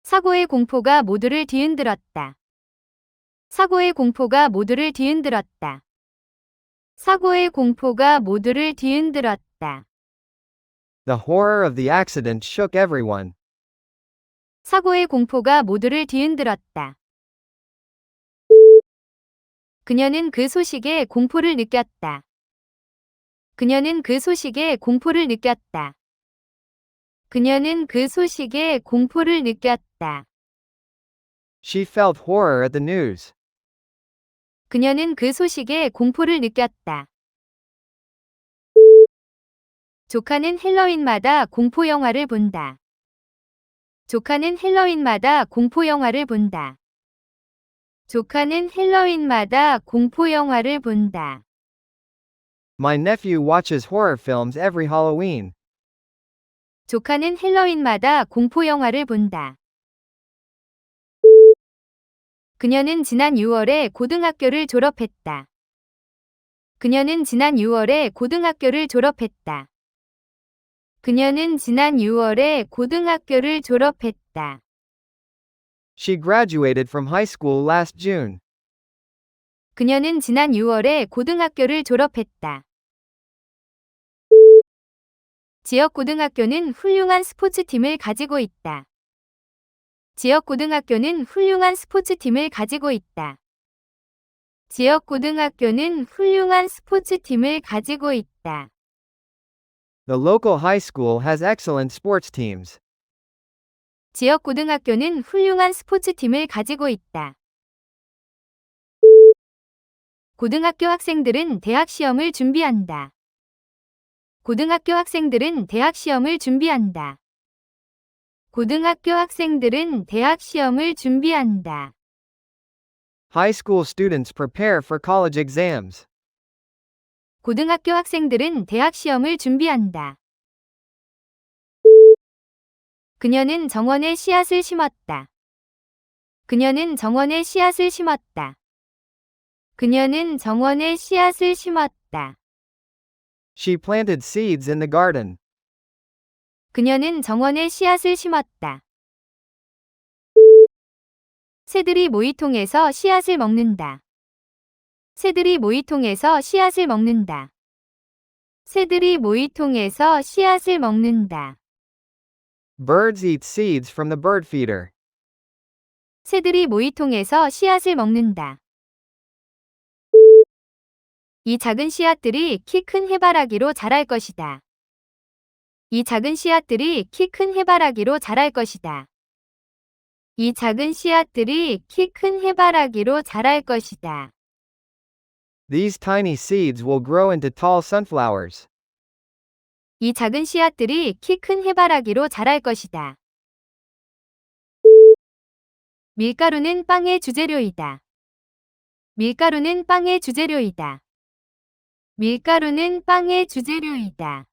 Speaker 1: 사고의 공포가 모두를 뒤흔들었다. 사고의 공포가 모두를 뒤흔들었다. 사고의 공포가 모두를 뒤흔들었다.
Speaker 2: The horror of the accident shook everyone.
Speaker 1: 사고의 공포가 모두를 뒤흔들었다. 그녀는 그 소식에 공포를 느꼈다. 그녀는 그 소식에 공포를 느꼈다. 그녀는 그 소식에 공포를 느꼈다.
Speaker 2: She felt horror at the news.
Speaker 1: 그녀는 그 소식에 공포를 느꼈다. 조카는 헬로윈마다 공포 영화를 본다. 조카는 헬로윈마다 공포 영화를 본다. 조카는 헬로윈마다 공포 영화를 본다.
Speaker 2: My nephew watches horror films every Halloween.
Speaker 1: 조카는 헬로윈마다 공포 영화를 본다. 그녀는 지난 6월에 고등학교를 졸업했다. 그녀는 지난 6월에 고등학교를 졸업했다. 그녀는 지난 6월에 고등학교를 졸업했다.
Speaker 2: She graduated from high school last June.
Speaker 1: 그녀는 지난 6월에 고등학교를 졸업했다. 지역 고등학교는 훌륭한 스포츠팀을 가지고 있다. 지역 고등학교는 훌륭한 스포츠팀을 가지고 있다. 지역 고등학교는 훌륭한 스포츠팀을 가지고 있다.
Speaker 2: The local high school has excellent sports teams.
Speaker 1: 지역 고등학교는 훌륭한 스포츠팀을 가지고 있다. 고등학교 학생들은 대학 시험을 준비한다. 고등학교 학생들은 대학 시험을 준비한다. 고등학교 학생들은 대학 시험을 준비한다.
Speaker 2: High school students prepare for college exams.
Speaker 1: 고등학교 학생들은 대학 시험을 준비한다. 그녀는 정원에 씨앗을 심었다. 그녀는 정원에 씨앗을 심었다. 그녀는 정원에 씨앗을 심었다.
Speaker 2: She planted seeds in the garden.
Speaker 1: 그녀는 정원에 씨앗을 심었다. 새들이 모이통에서 씨앗을 먹는다. 새들이 모이통에서 씨앗을 먹는다. 새들이 모이통에서 씨앗을 먹는다.
Speaker 2: Birds eat seeds from the bird feeder.
Speaker 1: 새들이 모이통에서 씨앗을 먹는다. 이 작은 씨앗들이 키 큰 해바라기로 자랄 것이다. 이 작은 씨앗들이 키 큰 해바라기로 자랄 것이다. 이 작은 씨앗들이 키 큰 해바라기로 자랄 것이다.
Speaker 2: These tiny seeds will grow into tall sunflowers.
Speaker 1: 이 작은 씨앗들이 키 큰 해바라기로 자랄 것이다. 밀가루는 빵의 주재료이다. 밀가루는 빵의 주재료이다. 밀가루는 빵의 주재료이다.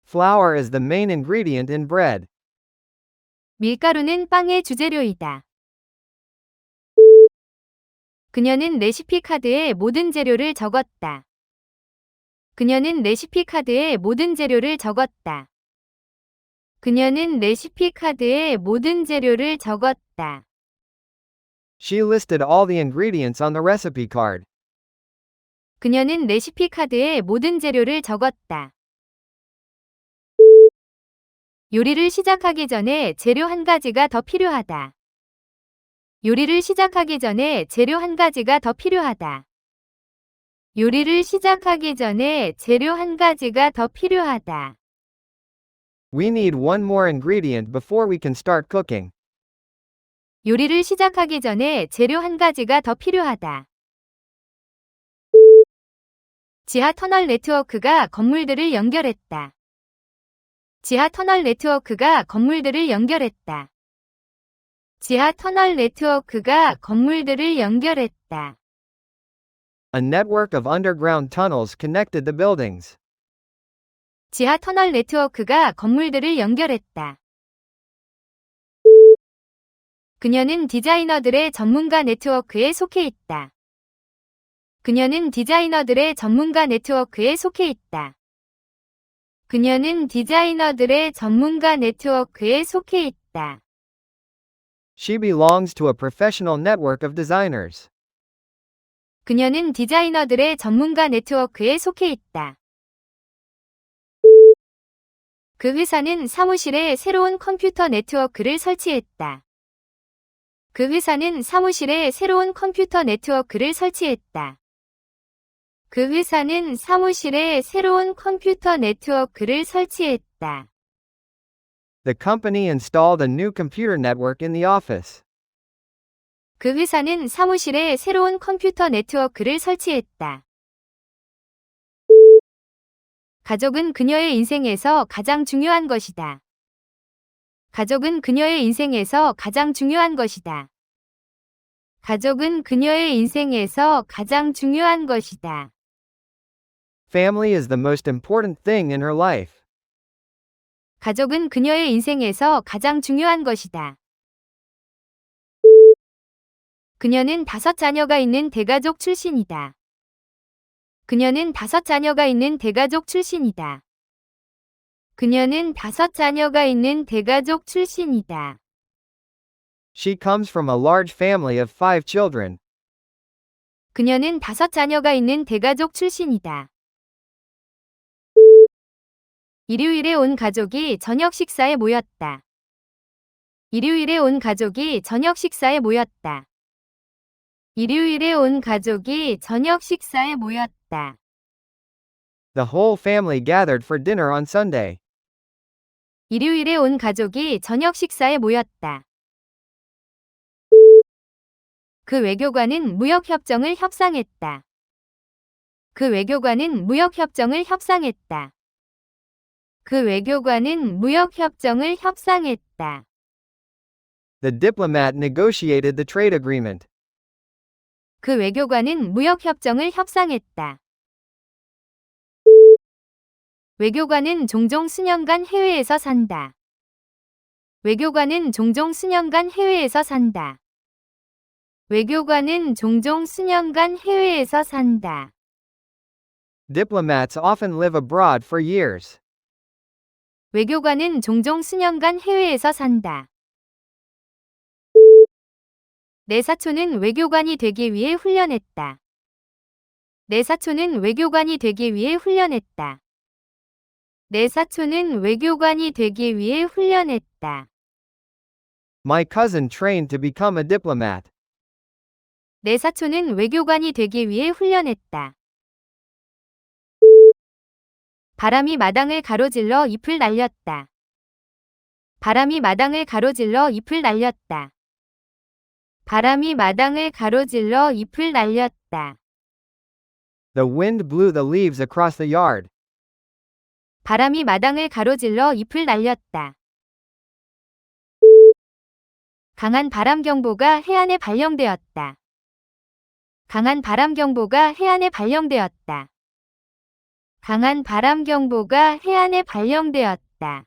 Speaker 2: Flour is the main ingredient in bread.
Speaker 1: 밀가루는 빵의 주재료이다. 그녀는 레시피 카드에 모든 재료를 적었다. 그녀는 레시피 카드에 모든 재료를 적었다. 그녀는 레시피 카드에 모든 재료를 적었다.
Speaker 2: She listed all the ingredients on the recipe card.
Speaker 1: 그녀는 레시피 카드에 모든 재료를 적었다. 요리를 시작하기 전에 재료 한 가지가 더 필요하다. 요리를 시작하기 전에 재료 한 가지가 더 필요하다. 요리를 시작하기 전에 재료 한 가지가 더 필요하다.
Speaker 2: We need one more ingredient before we can start cooking.
Speaker 1: 요리를 시작하기 전에 재료 한 가지가 더 필요하다. 지하 터널 네트워크가 건물들을 연결했다. 지하 터널 네트워크가 건물들을 연결했다. 지하 터널 네트워크가 건물들을 연결했다.
Speaker 2: A network of underground tunnels connected the buildings.
Speaker 1: 지하 터널 네트워크가 건물들을 연결했다. 그녀는 디자이너들의 전문가 네트워크에 속해 있다. 그녀는 디자이너들의 전문가 네트워크에 속해 있다. 그녀는 디자이너들의 전문가 네트워크에 속해 있다.
Speaker 2: She belongs to a professional network of designers.
Speaker 1: 그녀는 디자이너들의 전문가 네트워크에 속해 있다. 그 회사는 사무실에 새로운 컴퓨터 네트워크를 설치했다. 그 회사는 사무실에 새로운 컴퓨터 네트워크를 설치했다. 그 회사는 사무실에 새로운 컴퓨터 네트워크를 설치했다.
Speaker 2: The company installed a new computer network in the office.
Speaker 1: 그 회사는 사무실에 새로운 컴퓨터 네트워크를 설치했다. 가족은 그녀의 인생에서 가장 중요한 것이다. 가족은 그녀의 인생에서 가장 중요한 것이다. 가족은 그녀의 인생에서 가장 중요한 것이다.
Speaker 2: Family is the most important thing in her life.
Speaker 1: 가족은 그녀의 인생에서 가장 중요한 것이다. 그녀는 5자녀가 있는 대가족 출신이다. 그녀는 5자녀가 있는 대가족 출신이다. 그녀는 5자녀가 있는 대가족 출신이다.
Speaker 2: She comes from a large family of 5 children.
Speaker 1: 그녀는 5자녀가 있는 대가족 출신이다. 일요일에 온 가족이 저녁 식사에 모였다. 일요일에 온 가족이 저녁 식사에 모였다. 일요일에 온 가족이 저녁 식사에 모였다.
Speaker 2: The whole family gathered for dinner on Sunday.
Speaker 1: 일요일에 온 가족이 저녁 식사에 모였다. 그 외교관은 무역협정을 협상했다. 그 외교관은 무역협정을 협상했다. 그 외교관은 무역협정을 협상했다.
Speaker 2: The diplomat negotiated the trade agreement.
Speaker 1: 그 외교관은 무역협정을 협상했다. 외교관은 종종 수년간 해외에서 산다. 외교관은 종종 수년간 해외에서 산다. 외교관은 종종 수년간 해외에서 산다.
Speaker 2: Diplomats often live abroad for years.
Speaker 1: 외교관은 종종 수년간 해외에서 산다. 내 사촌은 외교관이 되기 위해 훈련했다. 내 사촌은 외교관이 되기 위해 훈련했다. 내 사촌은 외교관이 되기 위해 훈련했다.
Speaker 2: My cousin trained to become a diplomat.
Speaker 1: 내 사촌은 외교관이 되기 위해 훈련했다. 바람이 마당을 가로질러 잎을 날렸다. 바람이 마당을 가로질러 잎을 날렸다. 바람이 마당을 가로질러 잎을 날렸다.
Speaker 2: The wind blew the leaves across the yard.
Speaker 1: 바람이 마당을 가로질러 잎을 날렸다. 강한 바람 경보가 해안에 발령되었다. 강한 바람 경보가 해안에 발령되었다. 강한 바람 경보가 해안에 발령되었다.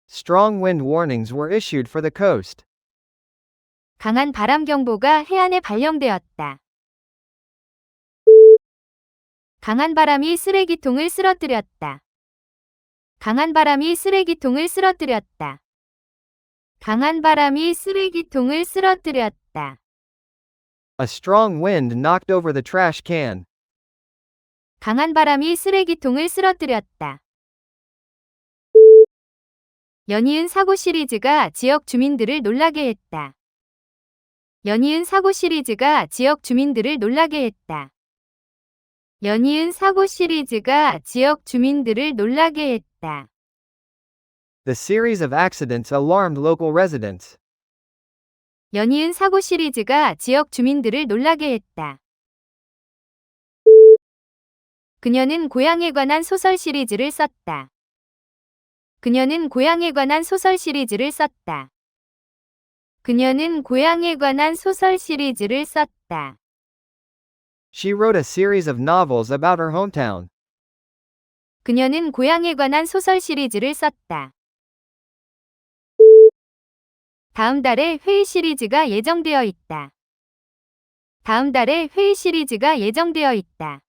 Speaker 2: Strong wind warnings were issued for the coast.
Speaker 1: 강한 바람 경보가 해안에 발령되었다. 강한 바람이 쓰레기통을 쓰러뜨렸다. 강한 바람이 쓰레기통을 쓰러뜨렸다. 강한 바람이 쓰레기통을 쓰러뜨렸다.
Speaker 2: A strong wind knocked over the trash can.
Speaker 1: 강한 바람이 쓰레기통을 쓰러뜨렸다. 연이은 사고 시리즈가 지역 주민들을 놀라게 했다. 연이은 사고 시리즈가 지역 주민들을 놀라게 했다. 연이은 사고 시리즈가 지역 주민들을 놀라게 했다.
Speaker 2: The series of accidents alarmed local residents.
Speaker 1: 연이은 사고 시리즈가 지역 주민들을 놀라게 했다. 그녀는 고향에 관한 소설 시리즈를 썼다. 그녀는 고향에 관한 소설 시리즈를 썼다. 그녀는 고향에 관한 소설 시리즈를 썼다.
Speaker 2: She wrote a series of novels about her hometown.
Speaker 1: 그녀는 고향에 관한 소설 시리즈를 썼다. 다음 달에 회의 시리즈가 예정되어 있다. 다음 달에 회의 시리즈가 예정되어 있다.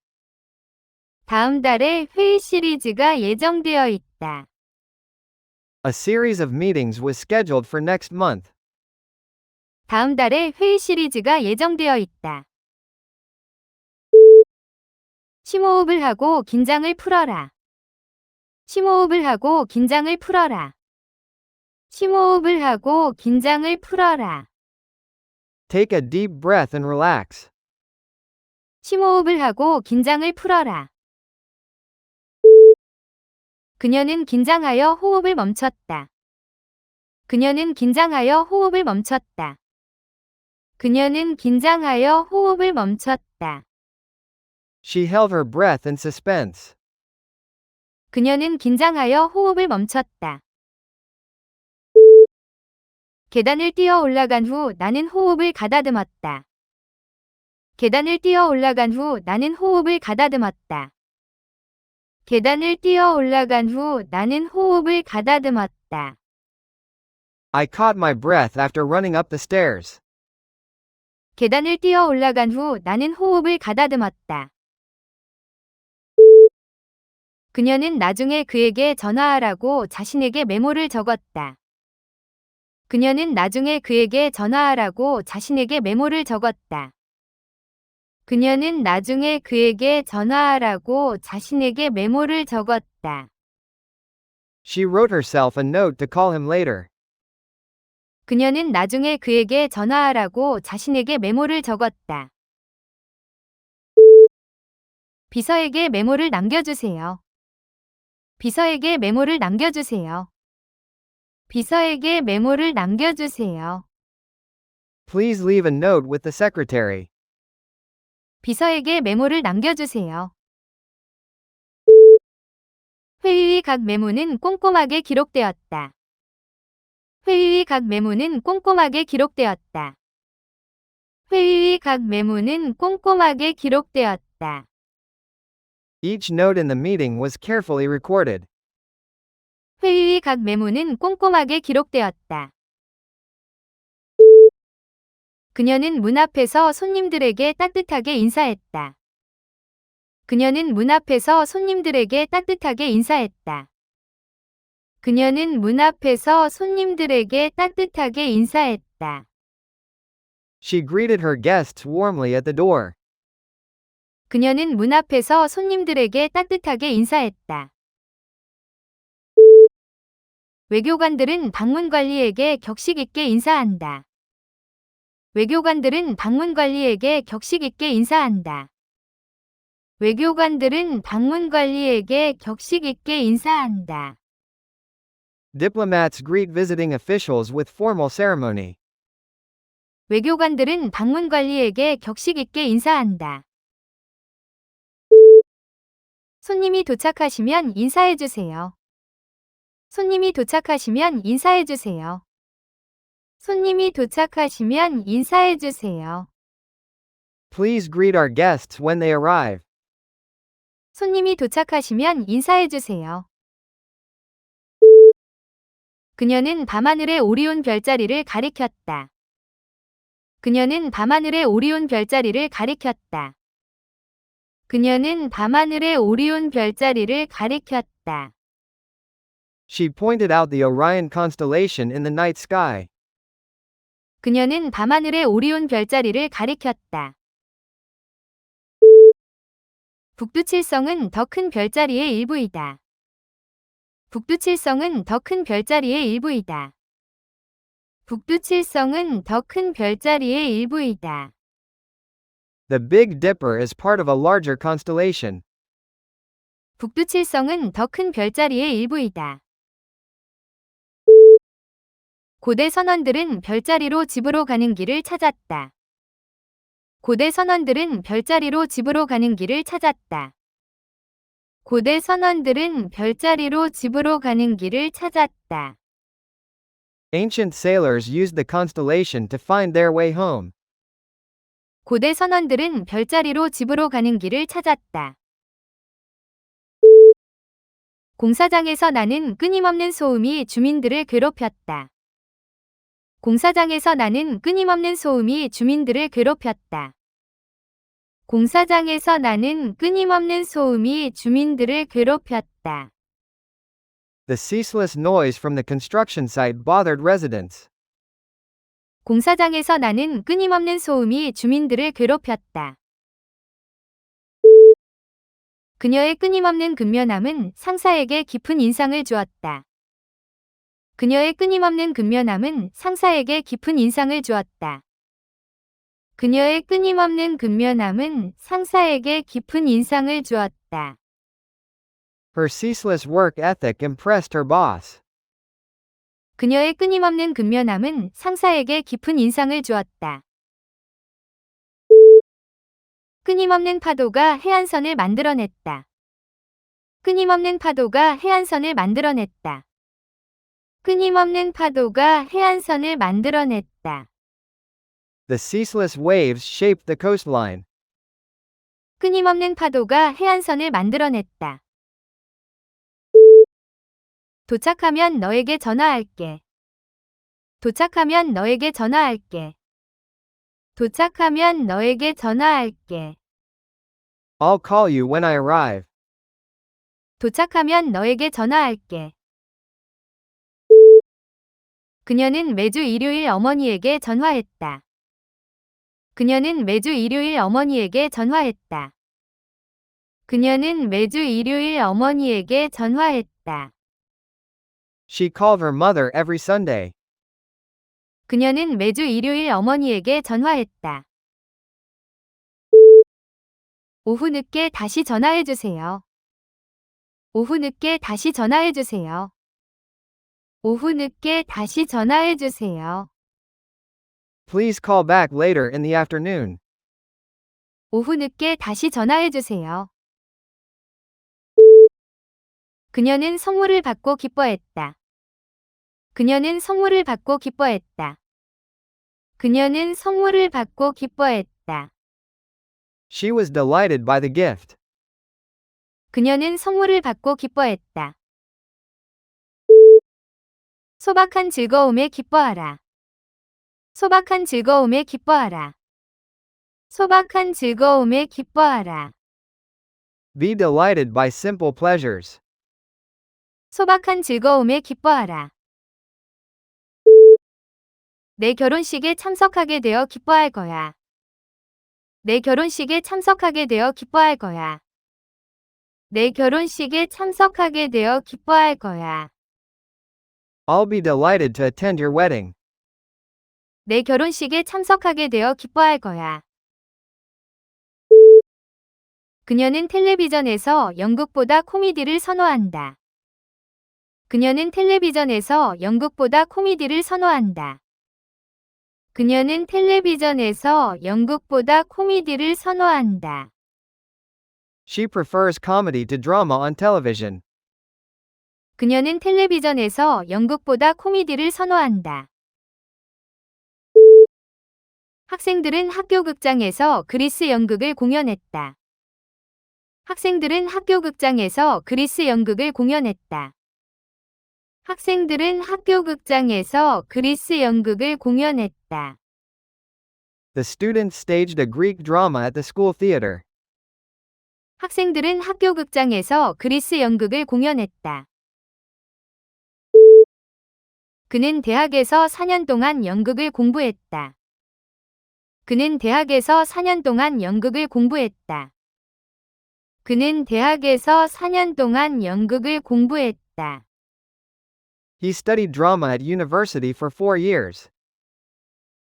Speaker 1: 다음 달에 회의 시리즈가 예정되어 있다.
Speaker 2: A series of meetings was scheduled for next month.
Speaker 1: 다음 달에 회의 시리즈가 예정되어 있다. 심호흡을 하고 긴장을 풀어라. 심호흡을 하고 긴장을 풀어라. 심호흡을 하고 긴장을 풀어라.
Speaker 2: Take a deep breath and relax.
Speaker 1: 심호흡을 하고 긴장을 풀어라. 그녀는 긴장하여 호흡을 멈췄다. 그녀는 긴장하여 호흡을 멈췄다. 그녀는 긴장하여 호흡을 멈췄다.
Speaker 2: She held her breath in suspense.
Speaker 1: 그녀는 긴장하여 호흡을 멈췄다. 계단을 뛰어 올라간 후 나는 호흡을 가다듬었다. 계단을 뛰어 올라간 후 나는 호흡을 가다듬었다. 계단을 뛰어 올라간 후 나는 호흡을 가다듬었다.
Speaker 2: I caught my breath after running up the stairs.
Speaker 1: 계단을 뛰어 올라간 후 나는 호흡을 가다듬었다. 그녀는 나중에 그에게 전화하라고 자신에게 메모를 적었다. 그녀는 나중에 그에게 전화하라고 자신에게 메모를 적었다. 그녀는 나중에 그에게 전화하라고 자신에게 메모를 적었다.
Speaker 2: She wrote herself a note to call him later.
Speaker 1: 그녀는 나중에 그에게 전화하라고 자신에게 메모를 적었다. 비서에게 메모를 남겨주세요. 비서에게 메모를 남겨주세요. 비서에게 메모를 남겨주세요.
Speaker 2: Please leave a note with the secretary.
Speaker 1: 비서에게 메모를 남겨주세요. 회의의 각 메모는 꼼꼼하게 기록되었다. 회의의 각 메모는 꼼꼼하게 기록되었다. 회의의 각 메모는 꼼꼼하게 기록되었다.
Speaker 2: Each note in the meeting was carefully recorded.
Speaker 1: 회의의 각 메모는 꼼꼼하게 기록되었다. 그녀는 문 앞에서 손님들에게 따뜻하게 인사했다. 그녀는 문 앞에서 손님들에게 따뜻하게 인사했다. 그녀는 문 앞에서 손님들에게 따뜻하게 인사했다.
Speaker 2: She greeted her guests warmly at the door.
Speaker 1: 그녀는 문 앞에서 손님들에게 따뜻하게 인사했다. 외교관들은 방문 관리에게 격식 있게 인사한다. 외교관들은 방문 관리에게 격식 있게 인사한다. 외교관들은 방문 관리에게 격식 있게 인사한다.
Speaker 2: Diplomats greet visiting officials with formal ceremony.
Speaker 1: 외교관들은 방문 관리에게 격식 있게 인사한다. 손님이 도착하시면 인사해 주세요. 손님이 도착하시면 인사해 주세요. 손님이 도착하시면 인사해 주세요.
Speaker 2: Please greet our guests when they arrive.
Speaker 1: 손님이 도착하시면 인사해 주세요. 그녀는 밤하늘의 오리온 별자리를 가리켰다. 그녀는 밤하늘의 오리온 별자리를 가리켰다. 그녀는 밤하늘의 오리온 별자리를 가리켰다.
Speaker 2: She pointed out the Orion constellation in the night sky.
Speaker 1: 그녀는 밤하늘의 오리온 별자리를 가리켰다. 북두칠성은 더 큰 별자리의 일부이다. 북두칠성은 더 큰 별자리의 일부이다. 북두칠성은 더 큰 별자리의 일부이다.
Speaker 2: The Big Dipper is part of a larger constellation.
Speaker 1: 북두칠성은 더 큰 별자리의 일부이다. 고대 선원들은 별자리로 집으로 가는 길을 찾았다. 고대 선원들은 별자리로 집으로 가는 길을 찾았다. 고대 선원들은 별자리로 집으로 가는 길을 찾았다.
Speaker 2: Ancient sailors used the constellation to find their way home.
Speaker 1: 고대 선원들은 별자리로 집으로 가는 길을 찾았다. 공사장에서 나는 끊임없는 소음이 주민들을 괴롭혔다. 공사장에서 나는 끊임없는 소음이 주민들을 괴롭혔다. 공사장에서 나는 끊임없는 소음이 주민들을 괴롭혔다.
Speaker 2: The ceaseless noise from the construction site bothered residents.
Speaker 1: 공사장에서 나는 끊임없는 소음이 주민들을 괴롭혔다. 그녀의 끊임없는 근면함은 상사에게 깊은 인상을 주었다. 그녀의 끊임없는 근면함은 상사에게 깊은 인상을 주었다. 그녀의 끊임없는 근면함은 상사에게 깊은 인상을 주었다.
Speaker 2: Her ceaseless work ethic impressed her boss.
Speaker 1: 그녀의 끊임없는 근면함은 상사에게 깊은 인상을 주었다. 끊임없는 파도가 해안선을 만들어냈다. 끊임없는 파도가 해안선을 만들어냈다. 끊임없는 파도가 해안선을 만들어냈다.
Speaker 2: The ceaseless waves shaped the coastline.
Speaker 1: 끊임없는 파도가 해안선을 만들어냈다. 도착하면 너에게 전화할게. 도착하면 너에게 전화할게. 도착하면 너에게 전화할게.
Speaker 2: I'll call you when I arrive.
Speaker 1: 도착하면 너에게 전화할게. 그녀는 매주 일요일 어머니에게 전화했다. 그녀는 매주 일요일 어머니에게 전화했다. 그녀는 매주 일요일 어머니에게 전화했다.
Speaker 2: She called her mother every Sunday.
Speaker 1: 그녀는 매주 일요일 어머니에게 전화했다. 오후 늦게 다시 전화해주세요. 오후 늦게 다시 전화해주세요. 오후 늦게 다시 전화해주세요.
Speaker 2: Please call back later in the afternoon.
Speaker 1: 오후 늦게 다시 전화해주세요. 그녀는 선물을 받고 기뻐했다. 그녀는 선물을 받고 기뻐했다. 그녀는 선물을 받고 기뻐했다.
Speaker 2: She was delighted by the gift.
Speaker 1: 그녀는 선물을 받고 기뻐했다. 소박한 즐거움에 기뻐하라. 소박한 즐거움에 기뻐하라. 소박한 즐거움에 기뻐하라.
Speaker 2: Be delighted by simple pleasures.
Speaker 1: 소박한 즐거움에 기뻐하라. 내 결혼식에 참석하게 되어 기뻐할 거야. 내 결혼식에 참석하게 되어 기뻐할 거야. 내 결혼식에 참석하게 되어 기뻐할 거야.
Speaker 2: I'll be delighted to attend your wedding.
Speaker 1: 내 결혼식에 참석하게 되어 기뻐할 거야. 그녀는 텔레비전에서 연극보다 코미디를 선호한다. 그녀는 텔레비전에서 연극보다 코미디를 선호한다. 그녀는 텔레비전에서 연극보다 코미디를 선호한다.
Speaker 2: She prefers comedy to drama on television.
Speaker 1: 그녀는 텔레비전에서 연극보다 코미디를 선호한다. 학생들은 학교 극장에서 그리스 연극을 공연했다. 학생들은 학교 극장에서 그리스 연극을 공연했다. 학생들은 학교 극장에서 그리스 연극을 공연했다.
Speaker 2: The students staged a Greek drama at the school theater.
Speaker 1: 학생들은 학교 극장에서 그리스 연극을 공연했다. 그는 대학에서 4년 동안 연극을 공부했다. 그는 대학에서 4년 동안 연극을 공부했다. 그는 대학에서 4년 동안 연극을 공부했다.
Speaker 2: He studied drama at university for 4 years.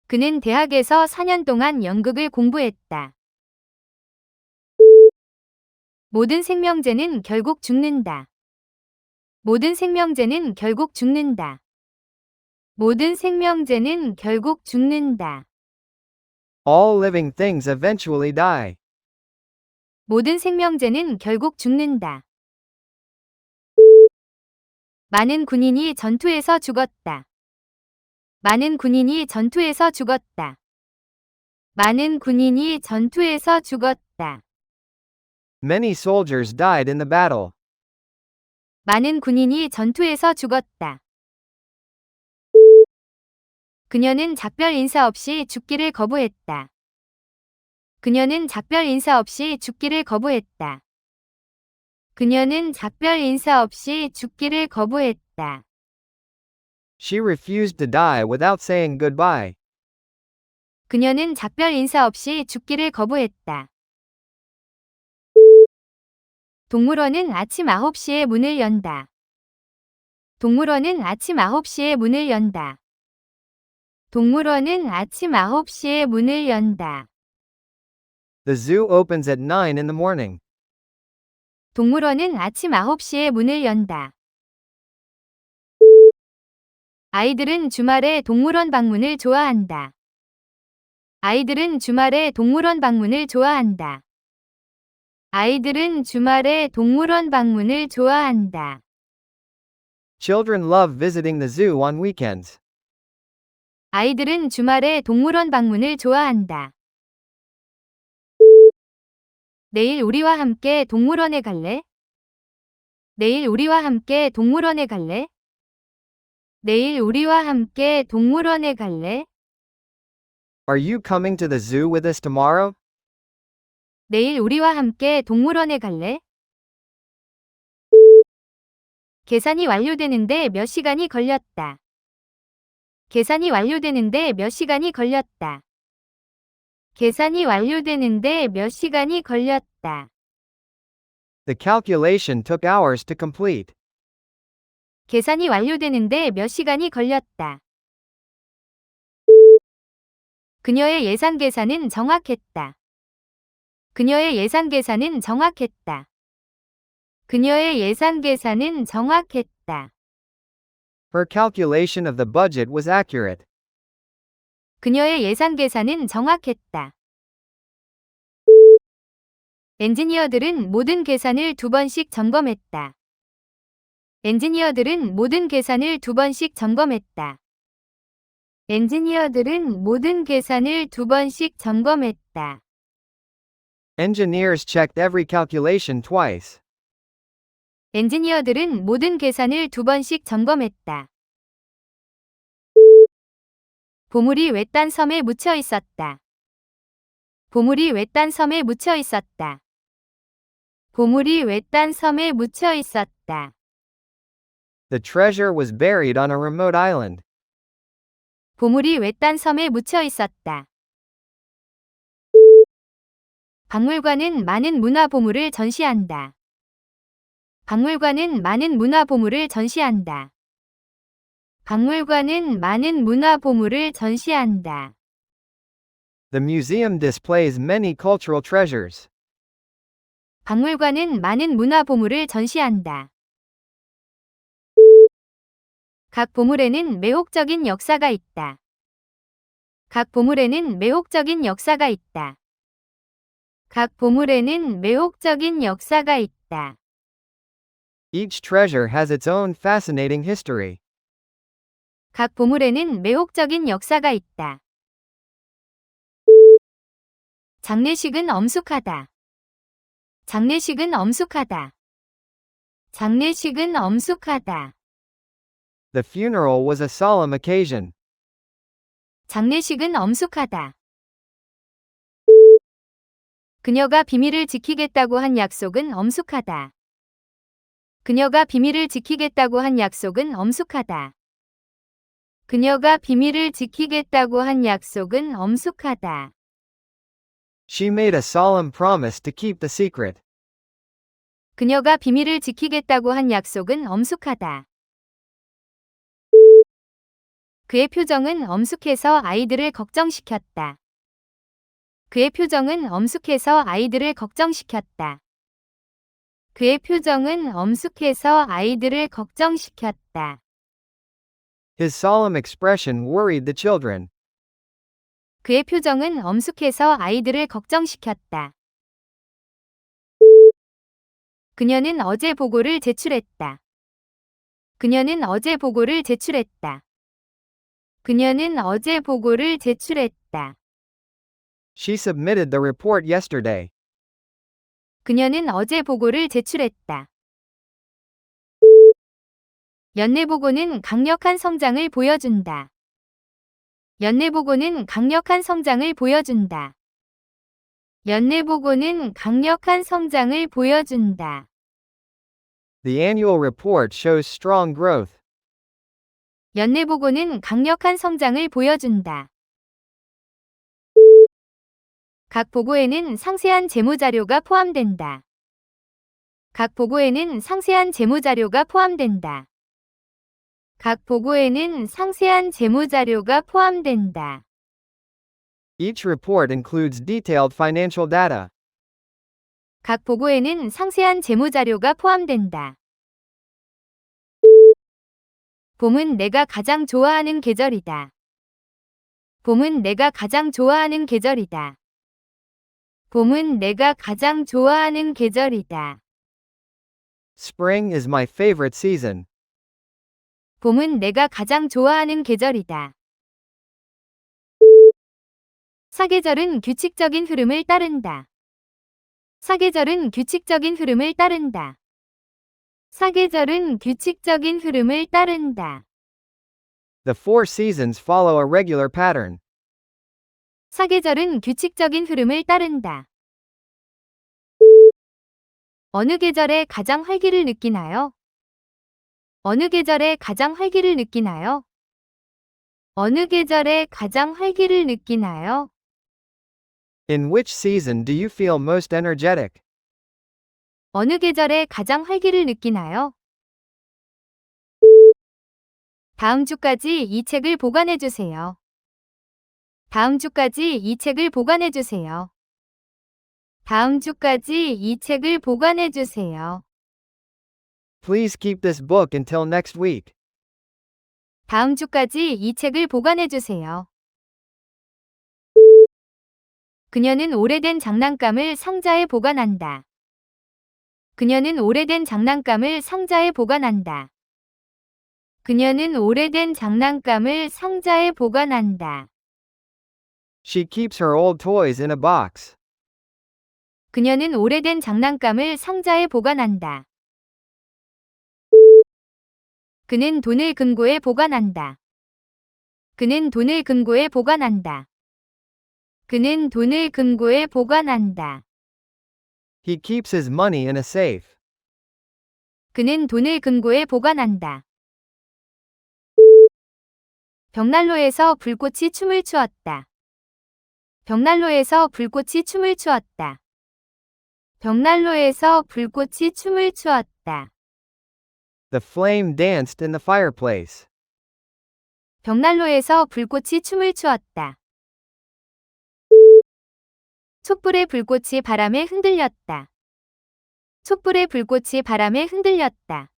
Speaker 1: 그는 대학에서 4년 동안 연극을 공부했다. 모든 생명체는 결국 죽는다. 모든 생명체는 결국 죽는다. 모든 생명체는 결국 죽는다.
Speaker 2: All living things eventually die.
Speaker 1: 모든 생명체는 결국 죽는다. 많은 군인이 전투에서 죽었다. 많은 군인이 전투에서 죽었다. 많은 군인이 전투에서 죽었다.
Speaker 2: Many soldiers died in the battle.
Speaker 1: 많은 군인이 전투에서 죽었다. 그녀는 작별 인사 없이 죽기를 거부했다. 그녀는 작별 인사 없이 죽기를 거부했다. 그녀는 작별 인사 없이 죽기를 거부했다.
Speaker 2: She refused to die without saying goodbye.
Speaker 1: 그녀는 작별 인사 없이 죽기를 거부했다. 동물원은 아침 9시에 문을 연다. 동물원은 아침 9시에 문을 연다. 동물원은 아침 9시에 문을 연다.
Speaker 2: The zoo opens at 9 in the morning.
Speaker 1: 동물원은 아침 9시에 문을 연다. 아이들은 주말에 동물원 방문을 좋아한다. 아이들은 주말에 동물원 방문을 좋아한다. 아이들은 주말에 동물원 방문을 좋아한다.
Speaker 2: Children love visiting the zoo on weekends.
Speaker 1: 아이들은 주말에 동물원 방문을 좋아한다. 내일 우리와 함께 동물원에 갈래? 내일 우리와 함께 동물원에 갈래? 내일 우리와 함께 동물원에 갈래?
Speaker 2: Are you coming to the zoo with us tomorrow?
Speaker 1: 내일 우리와 함께 동물원에 갈래? 계산이 완료되는데 몇 시간이 걸렸다. 계산이 완료되는데 몇 시간이 걸렸다. 계산이 완료되는데 몇 시간이 걸렸다.
Speaker 2: The calculation took hours to complete.
Speaker 1: 계산이 완료되는데 몇 시간이 걸렸다. 그녀의 예산 계산은 정확했다. 그녀의 예산 계산은 정확했다. 그녀의 예산 계산은 정확했다.
Speaker 2: Her calculation of the budget was accurate.
Speaker 1: 그녀의 예산 계산은 정확했다. 엔지니어들은 모든 계산을 2번씩 점검했다. 엔지니어들은 모든 계산을 2번씩 점검했다. 엔지니어들은 모든 계산을 2번씩 점검했다.
Speaker 2: Engineers checked every calculation twice.
Speaker 1: 엔지니어들은 모든 계산을 2번씩 점검했다. 보물이 외딴 섬에 묻혀 있었다. 보물이 외딴 섬에 묻혀 있었다. 보물이 외딴 섬에 묻혀 있었다.
Speaker 2: The treasure was buried on a remote island.
Speaker 1: 보물이 외딴 섬에 묻혀 있었다. 박물관은 많은 문화 보물을 전시한다. 박물관은 많은 문화 보물을 전시한다. 박물관은 많은 문화 보물을 전시한다.
Speaker 2: The museum displays many cultural treasures.
Speaker 1: 박물관은 많은 문화 보물을 전시한다. 각 보물에는 매혹적인 역사가 있다. 각 보물에는 매혹적인 역사가 있다. 각 보물에는 매혹적인 역사가 있다.
Speaker 2: Each treasure has its own fascinating history.
Speaker 1: 각 보물에는 매혹적인 역사가 있다. 장례식은 엄숙하다. 장례식은 엄숙하다. 장례식은 엄숙하다.
Speaker 2: The funeral was a solemn occasion.
Speaker 1: 장례식은 엄숙하다. 그녀가 비밀을 지키겠다고 한 약속은 엄숙하다. 그녀가 비밀을 지키겠다고 한 약속은 엄숙하다. 그녀가 비밀을 지키겠다고 한 약속은 엄숙하다.
Speaker 2: She made a solemn promise to keep the secret.
Speaker 1: 그녀가 비밀을 지키겠다고 한 약속은 엄숙하다. 그의 표정은 엄숙해서 아이들을 걱정시켰다. 그의 표정은 엄숙해서 아이들을 걱정시켰다. 그의 표정은 엄숙해서 아이들을 걱정시켰다.
Speaker 2: His solemn expression worried the children.
Speaker 1: 그의 표정은 엄숙해서 아이들을 걱정시켰다. 그녀는 어제 보고를 제출했다. 그녀는 어제 보고를 제출했다. 그녀는 어제 보고를 제출했다.
Speaker 2: She submitted the report yesterday.
Speaker 1: 그녀는 어제 보고를 제출했다. 연내보고는 강력한 성장을 보여준다. 연내보고는 강력한 성장을 보여준다. 연내보고는 강력한 성장을 보여준다.
Speaker 2: The annual report shows strong growth.
Speaker 1: 연내보고는 강력한 성장을 보여준다. 각 보고에는 상세한 재무자료가 포함된다. 각 보고에는 상세한 재무자료가 포함된다. 각 보고에는 상세한 재무자료가 포함된다.
Speaker 2: Each report includes detailed financial data.
Speaker 1: 각 보고에는 상세한 재무자료가 포함된다. 봄은 내가 가장 좋아하는 계절이다. 봄은 내가 가장 좋아하는 계절이다. 봄은 내가 가장 좋아하는 계절이다.
Speaker 2: Spring is my favorite season.
Speaker 1: 봄은 내가 가장 좋아하는 계절이다. 사계절은 규칙적인 흐름을 따른다. 사계절은 규칙적인 흐름을 따른다. 사계절은 규칙적인 흐름을 따른다.
Speaker 2: The four seasons follow a regular pattern.
Speaker 1: 사계절은 규칙적인 흐름을 따른다. 어느 계절에 가장 활기를 느끼나요? 어느 계절에 가장 활기를 느끼나요? 어느 계절에 가장 활기를 느끼나요?
Speaker 2: In which season do you feel most energetic?
Speaker 1: 어느 계절에 가장 활기를 느끼나요? 다음 주까지 이 책을 보관해 주세요. 다음 주까지 이 책을 보관해 주세요. 다음 주까지 이 책을 보관해 주세요.
Speaker 2: Please keep this book until next week.
Speaker 1: 다음 주까지 이 책을 보관해 주세요. 그녀는 오래된 장난감을 상자에 보관한다. 그녀는 오래된 장난감을 상자에 보관한다. 그녀는 오래된 장난감을 상자에 보관한다.
Speaker 2: She keeps her old toys in a box.
Speaker 1: 그녀는 오래된 장난감을 상자에 보관한다. 그는 돈을 금고에 보관한다. 그는 돈을 금고에 보관한다. 그는 돈을 금고에 보관한다.
Speaker 2: He keeps his money in a safe.
Speaker 1: 그는 돈을 금고에 보관한다. 벽난로에서 불꽃이 춤을 추었다. 벽난로에서 불꽃이 춤을 추었다. 벽난로에서 불꽃이 춤을 추었다.
Speaker 2: The flame danced in the fireplace.
Speaker 1: 벽난로에서 불꽃이 춤을 추었다. 촛불의 불꽃이 바람에 흔들렸다. 촛불의 불꽃이 바람에 흔들렸다.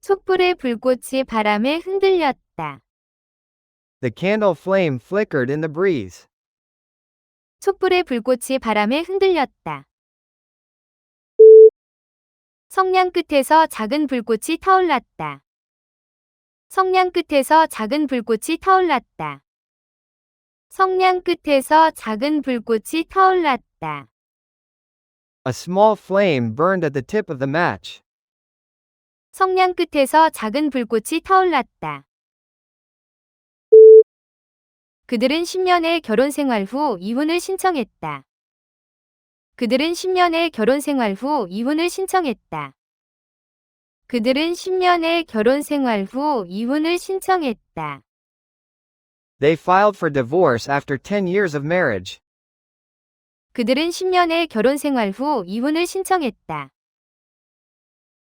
Speaker 1: 촛불의 불꽃이 바람에 흔들렸다.
Speaker 2: The candle flame flickered in the breeze.
Speaker 1: 촛불의 불꽃이 바람에 흔들렸다. 성냥 끝에서 작은 불꽃이 타올랐다. 성냥 끝에서 작은 불꽃이 타올랐다. 성냥 끝에서 작은 불꽃이 타올랐다.
Speaker 2: A small flame burned at the tip of the match.
Speaker 1: 성냥 끝에서 작은 불꽃이 타올랐다. 그들은 10년의 결혼 생활 후 이혼을 신청했다. 그들은 10년의 결혼 생활 후 이혼을 신청했다. 그들은 10년의 결혼 생활 후 이혼을 신청했다.
Speaker 2: They filed for divorce after 10 years of marriage.
Speaker 1: 그들은 10년의 결혼 생활 후 이혼을 신청했다.